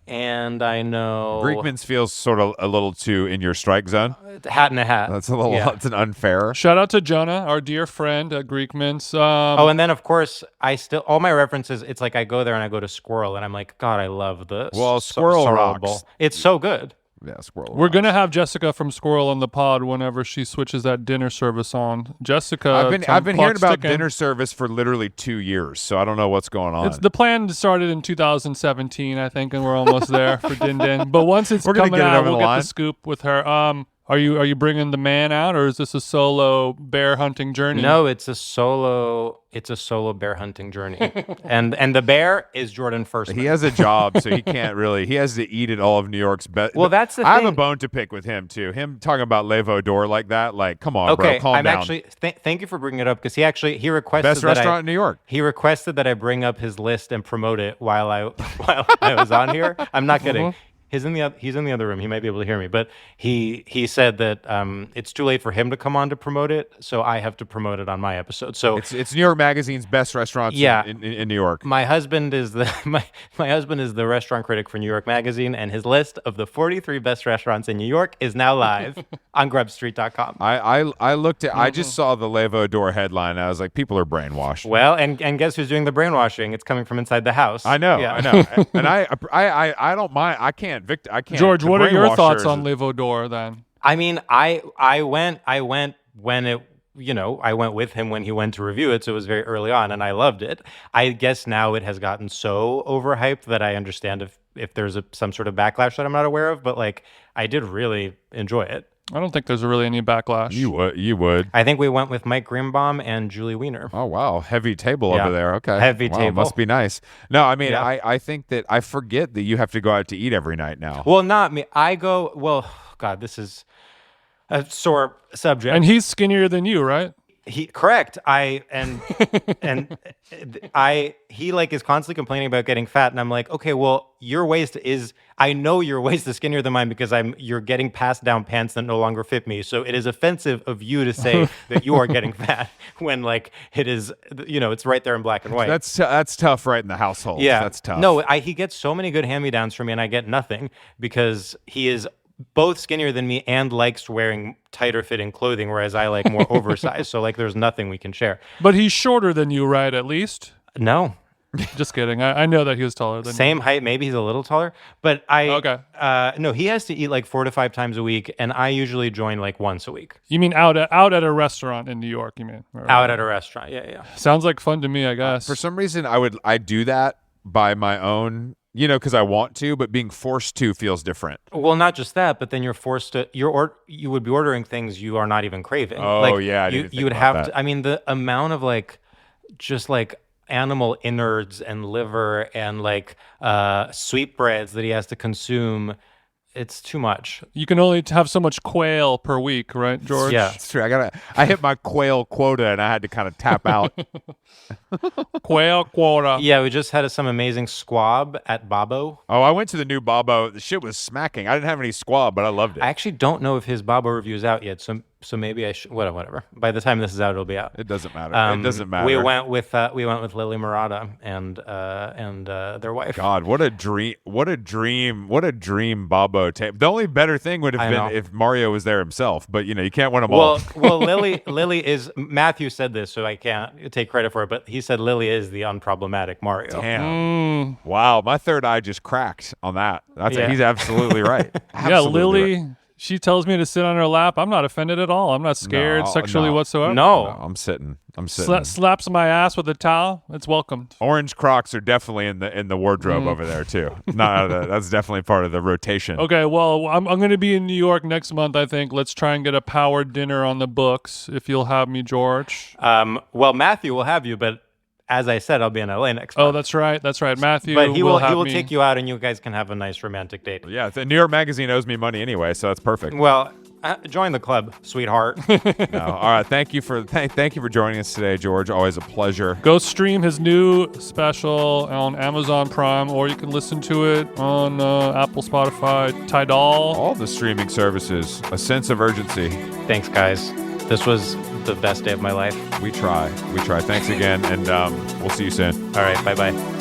and I know Greekman's feels sort of a little too in your strike zone. Hat in a Hat. That's a little. Yeah. That's an unfair. Shout out to Jonah, our dear friend at Greekman's. Oh, and then of course I still all my references. It's like I go there and I go to Squirrel, and I'm like, God, I love the Squirrel rocks. bowl. It's so good. Yeah, squirrel. We're gonna have Jessica from Squirrel on the pod whenever she switches that dinner service on. Jessica, I've been hearing clock's about ticking. dinner service for literally 2 years, so I don't know what's going on. It's the plan started in 2017, I think, and we're almost there for Din Din. But once it's We're gonna coming get it out, over we'll the get line. the scoop with her. Are you bringing the man out, or is this a solo bear hunting journey? No, it's a solo bear hunting journey, and the bear is Jordan Firstman. He has a job, so he can't really. He has to eat at all of New York's best. Well, that's the I have a thing. bone to pick with him too. Him talking about Levo Door like that. Like, come on, Okay, bro, calm I'm down. actually thank you for bringing it up because he requested Best that restaurant in New York. He requested that I bring up his list and promote it while I was on here. I'm not kidding. He's in the other room. He might be able to hear me, but he said that it's too late for him to come on to promote it, so I have to promote it on my episode. So It's New York Magazine's best restaurants Yeah. in New York. my husband is the my husband is the restaurant critic for New York Magazine, and his list of the 43 best restaurants in New York is now live on grubstreet.com. I looked at. I just saw the Levo Door headline. And I was like, people are brainwashed. Well, and guess who's doing the brainwashing? It's coming from inside the house. I know, Yeah. I know, and I don't mind. I can't. I can't. George, the what are your thoughts brainwashers- on Levo Door then? I mean, I went when it, I went with him when he went to review it, so it was very early on, and I loved it. I guess now it has gotten so overhyped that I understand if there's some sort of backlash that I'm not aware of, but like I did really enjoy it. I don't think there's really any backlash. You would. I think we went with Mike Greenbaum and Julie Wiener. Oh wow, heavy table Yeah. over there. Okay, Heavy Wow, table. must be nice. No, I mean, Yeah. I think that I forget that you have to go out to eat every night now. Well, not me. Well, God, this is a sore subject. And he's skinnier than you, right? Correct. He like is constantly complaining about getting fat, and I'm like, okay, well, I know your waist is skinnier than mine because you're getting passed down pants that no longer fit me. So it is offensive of you to say that you are getting fat when like it is, it's right there in black and white. That's tough, right in the household. Yeah, that's tough. No, he gets so many good hand-me-downs from me, and I get nothing because he is both skinnier than me and likes wearing tighter fitting clothing, whereas I like more oversized. So like there's nothing we can share. But he's shorter than you, right? At least? No. Just kidding. I know that he was taller than Same you. height, maybe he's a little taller. But no, he has to eat like 4 to 5 times a week, and I usually join like once a week. You mean out at a restaurant in New York, you mean? Out at a restaurant, yeah. Sounds like fun to me, I guess. For some reason, I do that by my own, because I want to, but being forced to feels different. Well, not just that, but then you're forced to. You would be ordering things you are not even craving. Oh, yeah, I didn't think you would about have that. to. I mean, the amount of like, just like animal innards and liver and like sweetbreads that he has to consume. It's too much. You can only have so much quail per week, right, George? Yeah, It's true. I hit my quail quota and I had to kind of tap out. Quail quota. Yeah, we just had some amazing squab at Babbo. Oh, I went to the new Babbo. The shit was smacking. I didn't have any squab, but I loved it. I actually don't know if his Babbo review is out yet, so maybe I should. Whatever. By the time this is out, it'll be out. It doesn't matter. It doesn't matter. We went with Lily Murata and their wife. God, what a dream! What a dream! Babbo tape. The only better thing would have been if Mario was there himself, but you can't win them all. Well, Lily is. Matthew said this, so I can't take credit for it, but he said Lily is the unproblematic Mario. Damn! Wow, my third eye just cracked on that. He's absolutely right. Yeah, Lily. She tells me to sit on her lap. I'm not offended at all. I'm not scared sexually whatsoever. No, I'm sitting. Slaps my ass with a towel. It's welcomed. Orange Crocs are definitely in the wardrobe over there too. That's definitely part of the rotation. Okay, well, I'm going to be in New York next month, I think. Let's try and get a powered dinner on the books, if you'll have me, George. Well, Matthew will have you, but as I said, I'll be in LA next month. Oh, that's right. Matthew but he will me. take you out, and you guys can have a nice romantic date. Yeah, the New York Magazine owes me money anyway, so that's perfect. Well, join the club, sweetheart. No, all right. Thank you for joining us today, George. Always a pleasure. Go stream his new special on Amazon Prime, or you can listen to it on Apple, Spotify, Tidal. All the streaming services. A sense of urgency. Thanks, guys. This was the best day of my life. We try. Thanks again, and we'll see you soon. All right. Bye-bye.